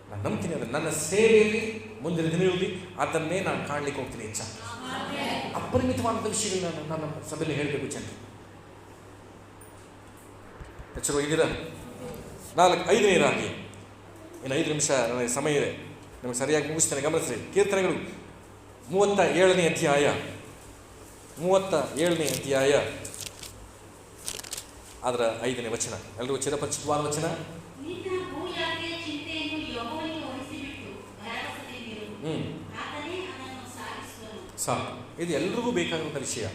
ನಾನು ನಂಬ್ತೀನಿ. ಅದನ್ನು ನನ್ನ ಸೇವೆಯಲ್ಲಿ ಮುಂದಿನ ದಿನಗಳಲ್ಲಿ ಅದನ್ನೇ ನಾನು ಕಾಣಲಿಕ್ಕೆ ಹೋಗ್ತೀನಿ. ಹೆಚ್ಚಾಗಿ ಅಪರಿಮಿತವಾದಂಥ ವಿಷಯಗಳನ್ನ ನಾನು ನಮ್ಮ ಸಭೆಯಲ್ಲಿ ಹೇಳಬೇಕು. ಜನರು ಎಚ್ಚರವಾಗಿದ್ದೀರಾ? 5ನೇದಾಗಿ ಇನ್ನು 5 ನಿಮಿಷ ನನಗೆ ಸಮಯ ಇದೆ, ನಿಮಗೆ ಸರಿಯಾಗಿ ಮುಗಿಸ್ತೇನೆ, ಗಮನಿಸ್ರಿ. ಕೀರ್ತನೆಗಳು 37ನೇ ಅಧ್ಯಾಯ, 37ನೇ ಅಧ್ಯಾಯ ಅದರ 5ನೇ ವಚನ. ಎಲ್ಲರಿಗೂ ಚಿರಪರಿಚಿತವಾದ ವಚನ. ಸಾಕು, ಇದು ಎಲ್ರಿಗೂ ಬೇಕಾಗಿರುವಂಥ ವಿಷಯ.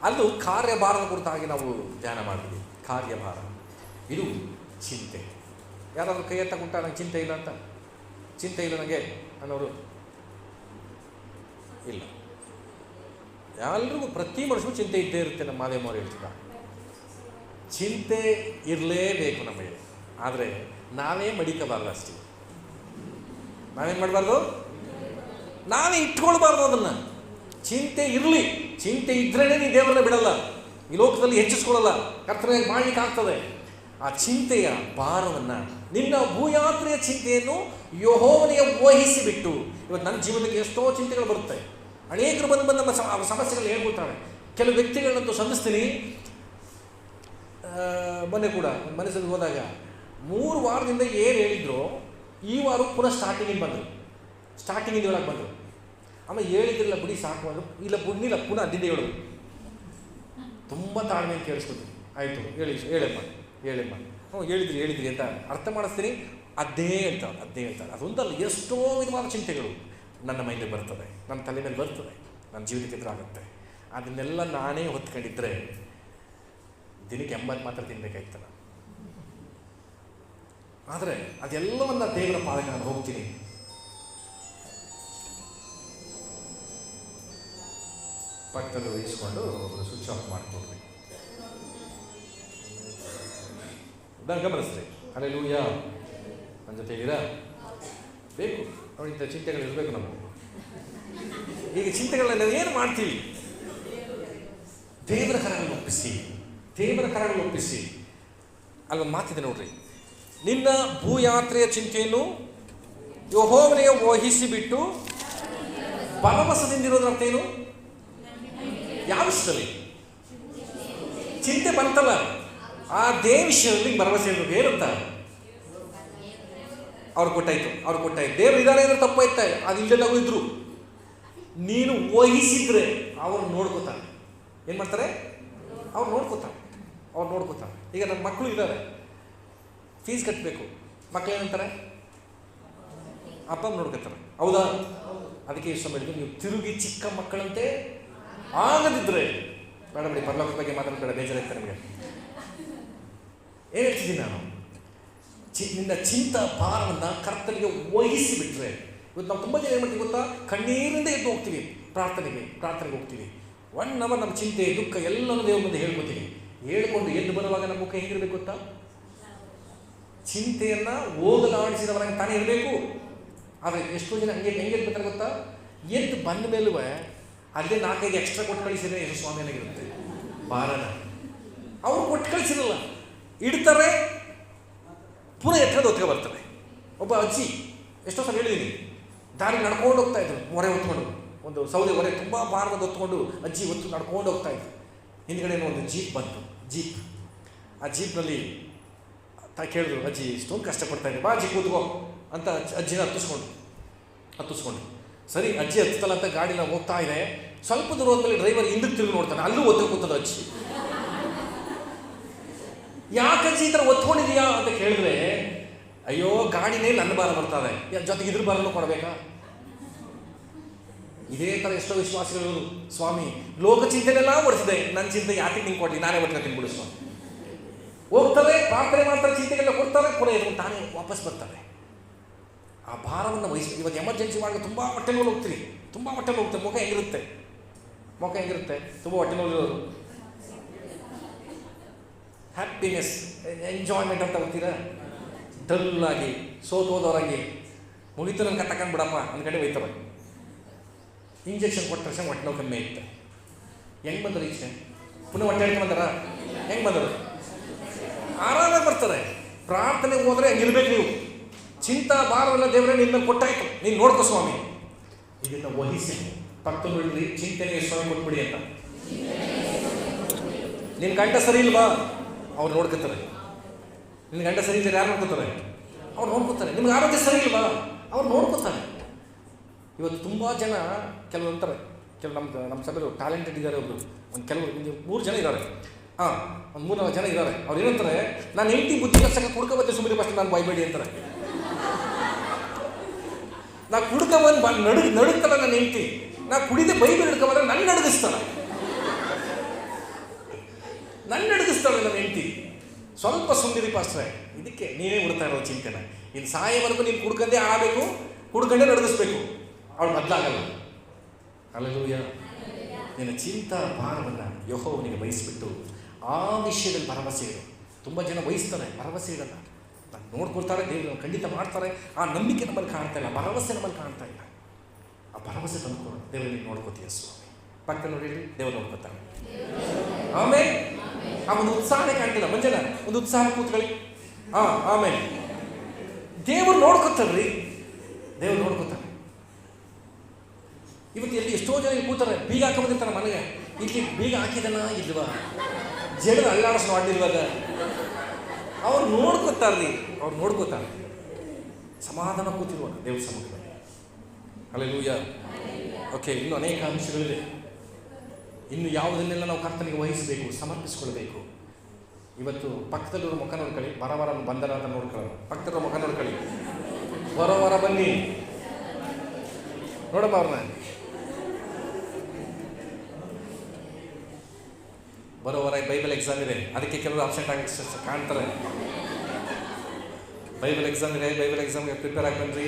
ಅದು ಕಾರ್ಯಭಾರದ ಕುರಿತಾಗಿ ನಾವು ಧ್ಯಾನ ಮಾಡಿದ್ವಿ. ಕಾರ್ಯಭಾರ ಇದು ಚಿಂತೆ. ಯಾರಾದರೂ ಕೈ ಎತ್ತಕೊಂಡ ನಂಗೆ ಚಿಂತೆ ಇಲ್ಲ ಅಂತ, ಚಿಂತೆ ಇಲ್ಲ ನನಗೆ ಅನ್ನೋರು ಇಲ್ಲ. ಎಲ್ರಿಗೂ ಪ್ರತಿ ಮನುಷ್ಯಗೂ ಚಿಂತೆ ಇದ್ದೇ ಇರುತ್ತೆ. ನಮ್ಮ ಮಾದೇವಮ್ಮ ಹೇಳ್ತಿದ್ದ, ಚಿಂತೆ ಇರಲೇಬೇಕು ನಮಗೆ. ಆದರೆ ನಾವೇ ಮಡಿಕಬಾರ್ದು ಅಷ್ಟೇ. ನಾವೇನು ಮಾಡಬಾರ್ದು? ನಾವೇ ಇಟ್ಕೊಳ್ಬಾರ್ದು ಅದನ್ನು. ಚಿಂತೆ ಇರಲಿ, ಚಿಂತೆ ಇದ್ರೇ ನೀ ದೇವರನ್ನ ಬಿಡಲ್ಲ, ಈ ಲೋಕದಲ್ಲಿ ಹೆಚ್ಚಿಸ್ಕೊಳ್ಳಲ್ಲ, ಕರ್ತನಾಗಿ ಮಾಡಲಿಕ್ಕೆ ಆಗ್ತದೆ. ಆ ಚಿಂತೆಯ ಭಾರವನ್ನು, ನಿನ್ನ ಭೂಯಾತ್ರೆಯ ಚಿಂತೆಯನ್ನು ಯೆಹೋವನಿಗೆ ವಹಿಸಿಬಿಟ್ಟು. ಇವತ್ತು ನನ್ನ ಜೀವನಕ್ಕೆ ಎಷ್ಟೋ ಚಿಂತೆಗಳು ಬರುತ್ತೆ. ಅನೇಕರು ಬಂದು ನಮ್ಮ ಸಮಸ್ಯೆಗಳು ಹೇಳ್ಕೊಳ್ತಾರೆ. ಕೆಲವು ವ್ಯಕ್ತಿಗಳನ್ನಂತೂ ಸಂಧಿಸ್ತೀನಿ. ಮೊನ್ನೆ ಕೂಡ ಮನಸ್ಸಲ್ಲಿ ಹೋದಾಗ 3 ವಾರದಿಂದ ಏನು ಹೇಳಿದ್ರು, ಈ ವಾರ ಪುನಃ ಸ್ಟಾರ್ಟಿಂಗಿಂದ ಬಂದರು, ಸ್ಟಾರ್ಟಿಂಗಿಂದ ಹೇಳಕ್ಕೆ ಬಂದರು. ಆಮೇಲೆ ಹೇಳಿದ್ರಿಲ್ಲ ಬಿಡಿ ಸಾಕು ಅದು, ಇಲ್ಲ ಬುಡ್ನಿಲ್ಲ, ಪುನಃ ಅದ್ದಿಂದ ಹೇಳೋದು. ತುಂಬ ತಾಳ್ಮೆಯನ್ನು ಕೇಳಿಸ್ಕೊತೀನಿ. ಆಯಿತು ಹೇಳಮ್ಮ ಹೇಳಿದ್ರಿ ಅಂತ ಅರ್ಥ ಮಾಡಿಸ್ತೀನಿ. ಅದೇ ಹೇಳ್ತಾರೆ. ಅದೊಂದಲ್ಲ, ಎಷ್ಟೋ ವಿಧವಾದ ಚಿಂತೆಗಳು ನನ್ನ ಮೈಂಡಿಗೆ ಬರ್ತದೆ, ನನ್ನ ತಲೆ ಮೇಲೆ ಬರ್ತದೆ, ನನ್ನ ಜೀವನಕ್ಕೆ ಎದುರಾಗುತ್ತೆ. ಅದನ್ನೆಲ್ಲ ನಾನೇ ಹೊತ್ಕೊಂಡಿದ್ರೆ ದಿನಕ್ಕೆ 80 ಮಾತ್ರ ತಿನ್ಬೇಕಾಯ್ತು ನಾನು. ಆದರೆ ಅದೆಲ್ಲವನ್ನ ದೇವರ ಪಾದಕ್ಕೆ ನಾನು ಹೋಗ್ತೀನಿ. ಪಕ್ಕದಲ್ಲಿ ವಹಿಸ್ಕೊಂಡು ಸ್ವಿಚ್ ಆಫ್ ಮಾಡಿಕೊಡ್ರಿ. ನಾನು ಗಮನಿಸ್ರಿ. ಹಲ್ಲೆಲೂಯಾ. ನನ್ನ ಜೊತೆ ಇದ್ದೀರಾ? ಬೇಕು ನೋಡಿ, ಇಂಥ ಚಿಂತೆಗಳು ಇರಬೇಕು ನಮಗೆ. ಈಗ ಚಿಂತೆಗಳನ್ನ ನಾವು ಏನು ಮಾಡ್ತೀವಿ? ದೇವರ ಕರಗಳಲ್ಲಿ ಒಪ್ಪಿಸಿ. ಅಲ್ಲೊಂದು ಮಾತಿದೆ ನೋಡ್ರಿ, ನಿನ್ನ ಭೂಯಾತ್ರೆಯ ಚಿಂತೆಯನ್ನು ಯೆಹೋವನಿಗೆ ವಹಿಸಿಬಿಟ್ಟು ಭರವಸೆದಿಂದಿರೋದ್ರ ಅರ್ಥ ಏನು? ಯಾವ ವಿಷಯದಲ್ಲಿ ಚಿಂತೆ ಬಂತಲ್ಲ, ಆ ದೇವ ವಿಷಯದಲ್ಲಿ ಭರವಸೆ ಇರೋದು ಏನಂತ ಅವ್ರು ಕೊಟ್ಟಾಯ್ತು. ದೇವ್ರು ಇದ್ದಾರೆ ಅಂದ್ರೆ ತಪ್ಪಾಯ್ತಾ, ಅದು ಇಲ್ಲದಾಗೂ ಇದ್ರು. ನೀನು ವಹಿಸಿದ್ರೆ ಅವ್ರು ನೋಡ್ಕೋತಾರೆ. ಏನು ಮಾಡ್ತಾರೆ? ಅವ್ರು ನೋಡ್ಕೋತಾರೆ. ಈಗ ನಮ್ಮ ಮಕ್ಕಳು ಇದ್ದಾರೆ, ಫೀಸ್ ಕಟ್ಟಬೇಕು. ಮಕ್ಕಳು ಏನಂತಾರೆ? ಅಪ್ಪ ನೋಡ್ಕೊತಾರೆ. ಹೌದಾ? ಅದಕ್ಕೆ ಇಷ್ಟ ಮಾಡಿದ್ರು, ನೀವು ತಿರುಗಿ ಚಿಕ್ಕ ಮಕ್ಕಳಂತೆ ಆಗದಿದ್ರೆ ಬೇಡ ಬಿಡಿ, ಪರಲೋಕದ ಬಗ್ಗೆ ಮಾತಾಡ್ಬೇಡ, ಬೇಜಾರಾಗ್ತಾರೆ ನಿಮಗೆ. ಏನು ಹೇಳ್ತಿದ್ದೀನಿ ನಾನು? ನಿನ್ನ ಚಿಂತ ಭಾರವನ್ನು ಕರ್ತನಿಗೆ ವಹಿಸಿಬಿಟ್ರೆ, ಇವತ್ತು ನಾವು ತುಂಬ ಜನ ಏನು ಮಾಡ್ತೀವಿ ಗೊತ್ತಾ? ಕಣ್ಣೀರಿಂದ ಎದ್ದು ಹೋಗ್ತೀವಿ ಪ್ರಾರ್ಥನೆಗೆ ಹೋಗ್ತೀವಿ. 1 ಅವರ್ ನಮ್ಮ ಚಿಂತೆ ದುಃಖ ಎಲ್ಲನೂ ದೇವ್ರ ಮುಂದೆ ಹೇಳ್ಕೊತೀವಿ. ಹೇಳ್ಕೊಂಡು ಎದ್ದು ಬರುವಾಗ ನಮ್ಮ ಮುಖ ಹೇಗಿರ್ಬೇಕು ಗೊತ್ತಾ? ಚಿಂತೆಯನ್ನು ಹೋಗಲಾಡಿಸಿದವರಾಗಿ ತಾನೇ ಇರಬೇಕು. ಆದರೆ ಎಷ್ಟೋ ಜನ ಹೆಂಗೆ ಬರ್ತಾರೆ ಗೊತ್ತಾ? ಎದ್ದು ಬಂದ ಮೇಲೂ ಅಲ್ಲೇ 4-5 ಎಕ್ಸ್ಟ್ರಾ ಕೊಟ್ಟು ಕಳಿಸಿದ್ರೆ ಎಷ್ಟು ಸ್ವಾಮಿಯಾಗಿರುತ್ತೆ ಭಾರನ. ಅವ್ರು ಕೊಟ್ಟು ಕಳಿಸಿರಲ್ಲ, ಇಡ್ತಾರೆ, ಪುನಃ ಎತ್ತರದ ಹೊತ್ತಿಗೆ ಬರ್ತಾರೆ. ಒಬ್ಬ ಅಜ್ಜಿ, ಎಷ್ಟೋ ಸಲ ಹೇಳಿದ್ದೀನಿ, ದಾರಿ ನಡ್ಕೊಂಡು ಹೋಗ್ತಾ ಇದ್ರು, ಹೊರೆ ಹೊತ್ಕೊಂಡು, ಒಂದು ಸೌದೆ ಹೊರೆ ತುಂಬ ಭಾರವನ್ನು ಹೊತ್ಕೊಂಡು ಅಜ್ಜಿ ನಡ್ಕೊಂಡು ಹೋಗ್ತಾ ಇದ್ರು. ಹಿಂದ್ಗಡೆ ಒಂದು ಜೀಪ್ ಬಂತು. ಆ ಜೀಪ್ನಲ್ಲಿ ಕೇಳಿದ್ರು, ಅಜ್ಜಿ ಇಷ್ಟೊಂದು ಕಷ್ಟಪಡ್ತಾ ಇದ್ದೆ, ಬಾ ಅಜ್ಜಿ ಕೂತ್ಕೋ ಅಂತ ಅಜ್ಜಿನ ಹತ್ತಿಸ್ಕೊಂಡು ಸರಿ ಅಜ್ಜಿ ಹತ್ತಲ್ಲ ಅಂತ ಗಾಡಿನ ಹೋಗ್ತಾ ಇದೆ. ಸ್ವಲ್ಪ ದೂರ ಹೋದ್ಮೇಲೆ ಡ್ರೈವರ್ ಹಿಂದಕ್ಕೆ ತಿರುಗಿ ನೋಡ್ತಾನೆ, ಅಲ್ಲೂ ಒತ್ತು ಕೂತದ ಅಜ್ಜಿ. ಯಾಕೆ ಅಜ್ಜಿ ಈ ಥರ ಒತ್ಕೊಂಡಿದೀಯಾ ಅಂತ ಕೇಳಿದ್ರೆ, ಅಯ್ಯೋ ಗಾಡಿನೇ ನನ್ನ ಭಾರ ಬರ್ತದೆ, ಜೊತೆಗೆ ಇದ್ರ ಭಾರನೂ ಕೊಡಬೇಕಾ? ಇದೇ ಥರ ಎಷ್ಟೋ ವಿಶ್ವಾಸಿಗಳು, ಸ್ವಾಮಿ ಲೋಕ ಚಿಂತೆನೆಲ್ಲ ಓಡಿಸಿದೆ, ನನ್ನ ಚಿಂತೆ ಯಾಕೆ ನಿಂಗೆ ಕೊಡಲಿ, ನಾನೇ ಒಟ್ಕೊತೀನಿ ಬಿಡು ಸ್ವಾಮಿ. ಹೋಗ್ತಾರೆ, ಪ್ರಾರ್ಥನೆ ಮಾಡ್ತಾರೆ, ಚಿಂತೆಗೆಲ್ಲ ಕೊಡ್ತಾರೆ, ಪುನಃ ಎದುರು ತಾನೇ ವಾಪಸ್ ಬರ್ತಾರೆ. ಆ ಭಾರವನ್ನು ವಹಿಸಿ. ಇವತ್ತು ಎಮರ್ಜೆನ್ಸಿ ಮಾಡುವಾಗ ತುಂಬ ಹೊಟ್ಟೆಗೆ ಹೋಗ್ತೀರಿ, ಮುಖ ಹೆಂಗಿರುತ್ತೆ? ಮುಖ ಹೆಂಗಿರುತ್ತೆ? ತುಂಬ ಹೊಟ್ಟೆ ನೋಡಿರೋರು. ಹ್ಯಾಪಿನೆಸ್, ಎಂಜಾಯ್ಮೆಂಟ್ ಅಂತ ಗೊತ್ತೀರಾ? ಡಲ್ಲಾಗಿ ಸೋತೋದವರಾಗಿ ಮುಗಿತು ನನ್ನ ತಗೊಂಡು ಬಿಡಪ್ಪ ಒಂದು ಕಡೆ ಒಯ್ತಾರೆ. ಇಂಜೆಕ್ಷನ್ ಕೊಟ್ಟ ತಕ್ಷಣ ಹೊಟ್ಟೆ ನೋವು ಕಮ್ಮಿ ಐತೆ. ಹೆಂಗೆ ಬಂದರು ಈಚೆ? ಪುನಃ ಹೊಟ್ಟೆ ಹೇಳ್ಕೊಂಡು ಬಂದಾರ? ಹೆಂಗೆ ಬಂದರು? ಆರಾಮಾಗಿ ಬರ್ತಾರೆ. ಪ್ರಾರ್ಥನೆಗೆ ಹೋದರೆ ಹಂಗಿರ್ಬೇಕು ನೀವು. ಚಿಂತಾ ಭಾರವಲ್ಲ ದೇವರೇ ನಿನ್ನ ಕೊಟ್ಟಾಯ್ತು, ನೀನು ನೋಡ್ಕೋ ಸ್ವಾಮಿ. ಇದನ್ನು ವಹಿಸಿ ಪಕ್ಕದಲ್ಲಿ ಬಿಡ್ರಿ, ಚಿಂತನೆಗೆ ಸ್ವಾಮಿ ಕೊಟ್ಬಿಡಿ ಅಂತ. ನಿನ್ನ ಗಂಡ ಸರಿ ಇಲ್ವಾ? ಅವ್ರು ನೋಡ್ಕೊತಾರೆ. ನಿನ್ನ ಗಂಡ ಸರಿ ಇದ್ದಾರೆ, ಯಾರು ನೋಡ್ಕೋತಾರೆ? ಅವ್ರು ನೋಡ್ಕೋತಾರೆ. ನಿಮ್ಗೆ ಆರೋಗ್ಯ ಸರಿ ಇಲ್ವಾ? ಅವ್ರು ನೋಡ್ಕೋತಾರೆ. ಇವತ್ತು ತುಂಬ ಜನ ಕೆಲವು ಅಂತಾರೆ, ನಮ್ಮ ಸಭೆಯವರು ಟ್ಯಾಲೆಂಟೆಡ್ ಇದ್ದಾರೆ. ಕೆಲವರು 3 ಜನ ಇದ್ದಾರೆ. ಒಂದು 3-4 ಜನ ಇದ್ದಾರೆ. ಅವ್ರು ಏನಂತಾರೆ, ನಾನು ಹೆಂಡತಿ ಬುದ್ಧಿ ಕಲ್ಸಕ್ಕೆ ಕುಡ್ಕೊಬತ್ತೆ ಸುಮ್ಮನೆ ಫಸ್ಟ್ ನಾನು ಬಾಯ್ಬೇಡಿ ಅಂತಾರೆ. ನಾ ಕುಡ್ಕೊಬಂದು ನಡುಗ್ತಾಳೆ ನನ್ನ ಹೆಂಡತಿ. ನಾ ಕುಡಿದೆ ಬೈಬಲ್ ಹಿಡ್ಕೊಬಂದ್ರೆ ನನ್ನ ನಡುಗಿಸ್ತಾಳೆ ನನ್ನ ಹೆಂಡತಿ. ಸ್ವಲ್ಪ ಸುಂದಿರಿ ಪಾಸ್ಟ್ರೆ, ಇದಕ್ಕೆ ನೀನೇ ಉಡ್ತಾ ಇರೋ ಚಿಂತನೆ. ಇನ್ನು ಸಾಯವರೆಗೂ ನೀನು ಕುಡ್ಕಂದೇ ಆಡಬೇಕು, ಕುಡ್ಕಂಡೇ ನಡುಗಿಸ್ಬೇಕು. ಅವಳು ಬದಲಾಗಲ್ಲ. ಹಲ್ಲೆಲೂಯಾ. ನಿನ್ನ ಚಿಂತಾ ಭಾರವನ್ನು ಯೆಹೋವನಿಗೆ ವಹಿಸಿಬಿಟ್ಟು ಆ ವಿಷಯದಲ್ಲಿ ಭರವಸೆ ಇಡು. ತುಂಬ ಜನ ವಹಿಸ್ತಾರೆ, ಭರವಸೆ ಇಡಲ್ಲ. ನಾನು ನೋಡ್ಕೊಳ್ತಾರೆ, ದೇವರು ಖಂಡಿತ ಮಾಡ್ತಾರೆ. ಆ ನಂಬಿಕೆ ನಮ್ಮಲ್ಲಿ ಕಾಣ್ತಾ ಇಲ್ಲ, ಭರವಸೆ ನಮ್ಮಲ್ಲಿ ಕಾಣ್ತಾ ಇಲ್ಲ. ಆ ಭರವಸೆ ತಂದ್ಕೊಂಡು ದೇವರು ನೀನು ನೋಡ್ಕೋತೀಯ ಸ್ವಾಮಿ. ಪಕ್ಕ ನೋಡಿ, ದೇವರು ನೋಡ್ಕೊತಾನೆ. ಆಮೇಲೆ ಆ ಒಂದು ಉತ್ಸಾಹನೇ ಕಾಣ್ತಿಲ್ಲ. ಮಂಜನ ಒಂದು ಉತ್ಸಾಹ ಕೂತ್ಕೊಳ್ಳಿ. ಆಮೇಲೆ ದೇವರು ನೋಡ್ಕೊತಾರ್ರಿ, ದೇವರು ನೋಡ್ಕೊತಾನೆ. ಇವತ್ತು ಎಲ್ಲಿ ಎಷ್ಟೋ ಜನ ಕೂತಾರೆ, ಬೀಗ ಹಾಕೊಂಬಂದಿರ್ತಾರೆ ಮನೆಗೆ. ಇಲ್ಲಿ ಬೀಗ ಹಾಕಿದನ ಇಲ್ವಾ, ಜನ ಅಲ್ಲಾಡಿಸ್ ಮಾಡಿಲ್ವಾಗ, ಅವ್ರು ನೋಡ್ಕೊತಾರ್ರಿ. ಅವ್ರು ನೋಡ್ಕೊತಾರೆ. ಸಮಾಧಾನ ಕೂತಿರುವಾಗ ದೇವ್ರ ಸಮ್ಮುಖದಲ್ಲಿ. ಹಲ್ಲೆಲೂಯಾ. ಓಕೆ, ಇನ್ನೂ ಅನೇಕ ಅಂಶಗಳಿದೆ. ಇನ್ನು ಯಾವುದನ್ನೆಲ್ಲ ನಾವು ಕರ್ತನಿಗೆ ವಹಿಸಬೇಕು, ಸಮರ್ಪಿಸ್ಕೊಳ್ಬೇಕು. ಇವತ್ತು ಪಕ್ಕದಲ್ಲಿರೋ ಮುಖ ನೋಡ್ಕೊಳ್ಳಿ. ಬರವರ ಬಂದರ ಅಂತ ನೋಡ್ಕೊಳ್ಳೋಣ. ಪಕ್ಕದಲ್ಲಿರೋ ಮುಖ ನೋಡ್ಕೊಳ್ಳಿ. ಬರೋವರ ಬನ್ನಿ ನೋಡಮ್ಮ ಅವ್ರನ್ನ. ಬರೋವರ ಬೈಬಲ್ ಎಕ್ಸಾಮ್ ಇದೆ, ಅದಕ್ಕೆ ಕೆಲವರು ಅಬ್ಸೆಂಟ್ ಆಗಿ ಕಾಣ್ತಾರೆ. ಬೈಬಲ್ ಎಕ್ಸಾಮ್ ಇದೆ, ಬೈಬಲ್ ಎಕ್ಸಾಮ್ಗೆ ಪ್ರಿಪೇರ್ ಆಗಿ ಬನ್ನಿರಿ.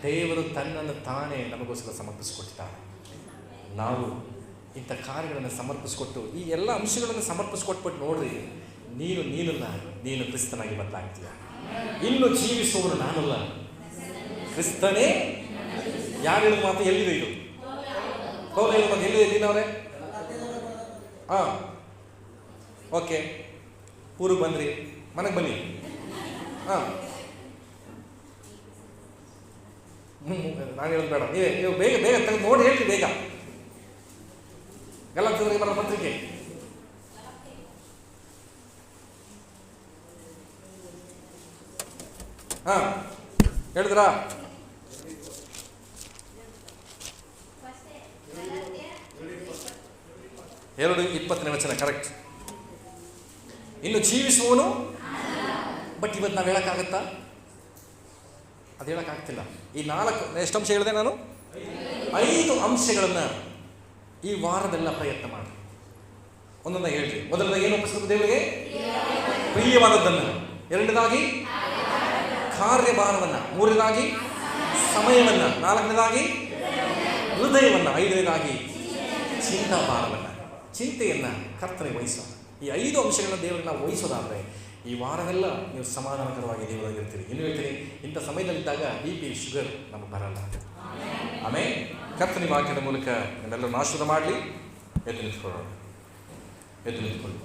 ದೇವರು ತನ್ನನ್ನು ತಾನೇ ನಮಗೋಸ್ಕರ ಸಮರ್ಪಿಸ್ಕೊಟ್ಟಿದ್ದಾರೆ. ನಾವು ಇಂಥ ಕಾರ್ಯಗಳನ್ನು ಸಮರ್ಪಿಸ್ಕೊಟ್ಟು ಈ ಎಲ್ಲ ಅಂಶಗಳನ್ನು ಸಮರ್ಪಿಸ್ಕೊಟ್ಬಿಟ್ಟು ನೋಡ್ರಿ, ನೀನು ಕ್ರಿಸ್ತನಾಗಿ ಬದಲಾಗ್ತೀಯ. ಇನ್ನು ಜೀವಿಸುವವನು ನಾನಲ್ಲ, ಕ್ರಿಸ್ತನೇ. ಯಾರು ಹೇಳಿದ ಮಾತು? ಎಲ್ಲಿದೆ ಇದು? ಪೌಲ ಹೇಳಿದ ಮಾತು ಎಲ್ಲಿದೆ? ದಿನವರೇ ಓಕೆ, ಊರಿಗೆ ಬಂದ್ರಿ, ಮನೆಗೆ ಬನ್ನಿ. ನಾನು ಹೇಳೋದು ಬೇಡ, ನೀವು ಬೇಗ ತೆಗೆದು ನೋಡಿ ಹೇಳ್ರಿ ಬೇಗ. ಎಲ್ಲ ಬರೋ ಪತ್ರಿಕೆ ಹೇಳಿದ್ರಾ? ಎರಡು 20ನೇ ವಚನ ಕರೆಕ್ಟ್. ಇನ್ನು ಜೀವಿಸುವವನು. ಬಟ್ ಇವತ್ತು ನಾವು ಹೇಳೋಕ್ಕಾಗತ್ತಾ? ಅದು ಹೇಳೋಕ್ಕಾಗ್ತಿಲ್ಲ. ಈ 4 ಎಷ್ಟು ಅಂಶ ಹೇಳಿದೆ ನಾನು? 5 ಅಂಶಗಳನ್ನು ಈ ವಾರದೆಲ್ಲ ಪ್ರಯತ್ನ ಮಾಡಿ ಒಂದೊಂದ ಹೇಳ್ರಿ. ಮೊದಲನೇದಾಗಿ ಏನು ಒಪ್ಪಿಸಬೇಕು ದೇವರಿಗೆ? ಪ್ರಿಯವಾದದ್ದನ್ನು. ಎರಡನೇದಾಗಿ ಕಾರ್ಯಭಾರವನ್ನು. ಮೂರನೇದಾಗಿ ಸಮಯವನ್ನು. ನಾಲ್ಕನೇದಾಗಿ ಹೃದಯವನ್ನು. ಐದನೇದಾಗಿ ಚಿಂತಾಭಾರವನ್ನು, ಚಿಂತೆಯನ್ನು ಕರ್ತನಿಗೆ ವಹಿಸೋಣ. ಈ 5 ಅಂಶಗಳನ್ನ ದೇವರಿಗೆ ನಾವು ವಹಿಸೋದಾದರೆ ಈ ವಾರವೆಲ್ಲ ನೀವು ಸಮಾಧಾನಕರವಾಗಿ ದೇವರಾಗಿರ್ತೀರಿ. ಇನ್ನು ಹೇಳ್ತೀನಿ, ಇಂಥ ಸಮಯದಲ್ಲಿದ್ದಾಗ BP ಶುಗರ್ ನಮಗೆ ಬರಲ್ಲ. ಆಮೇಲೆ ಕರ್ತನ ವಾಕ್ಯದ ಮೂಲಕ ಎಲ್ಲರೂ ಆಶೀರ್ವಾದ ಮಾಡಲಿ. ಎದ್ದು ನಿಂತ್ಕೊಳ್ಳೋಣ.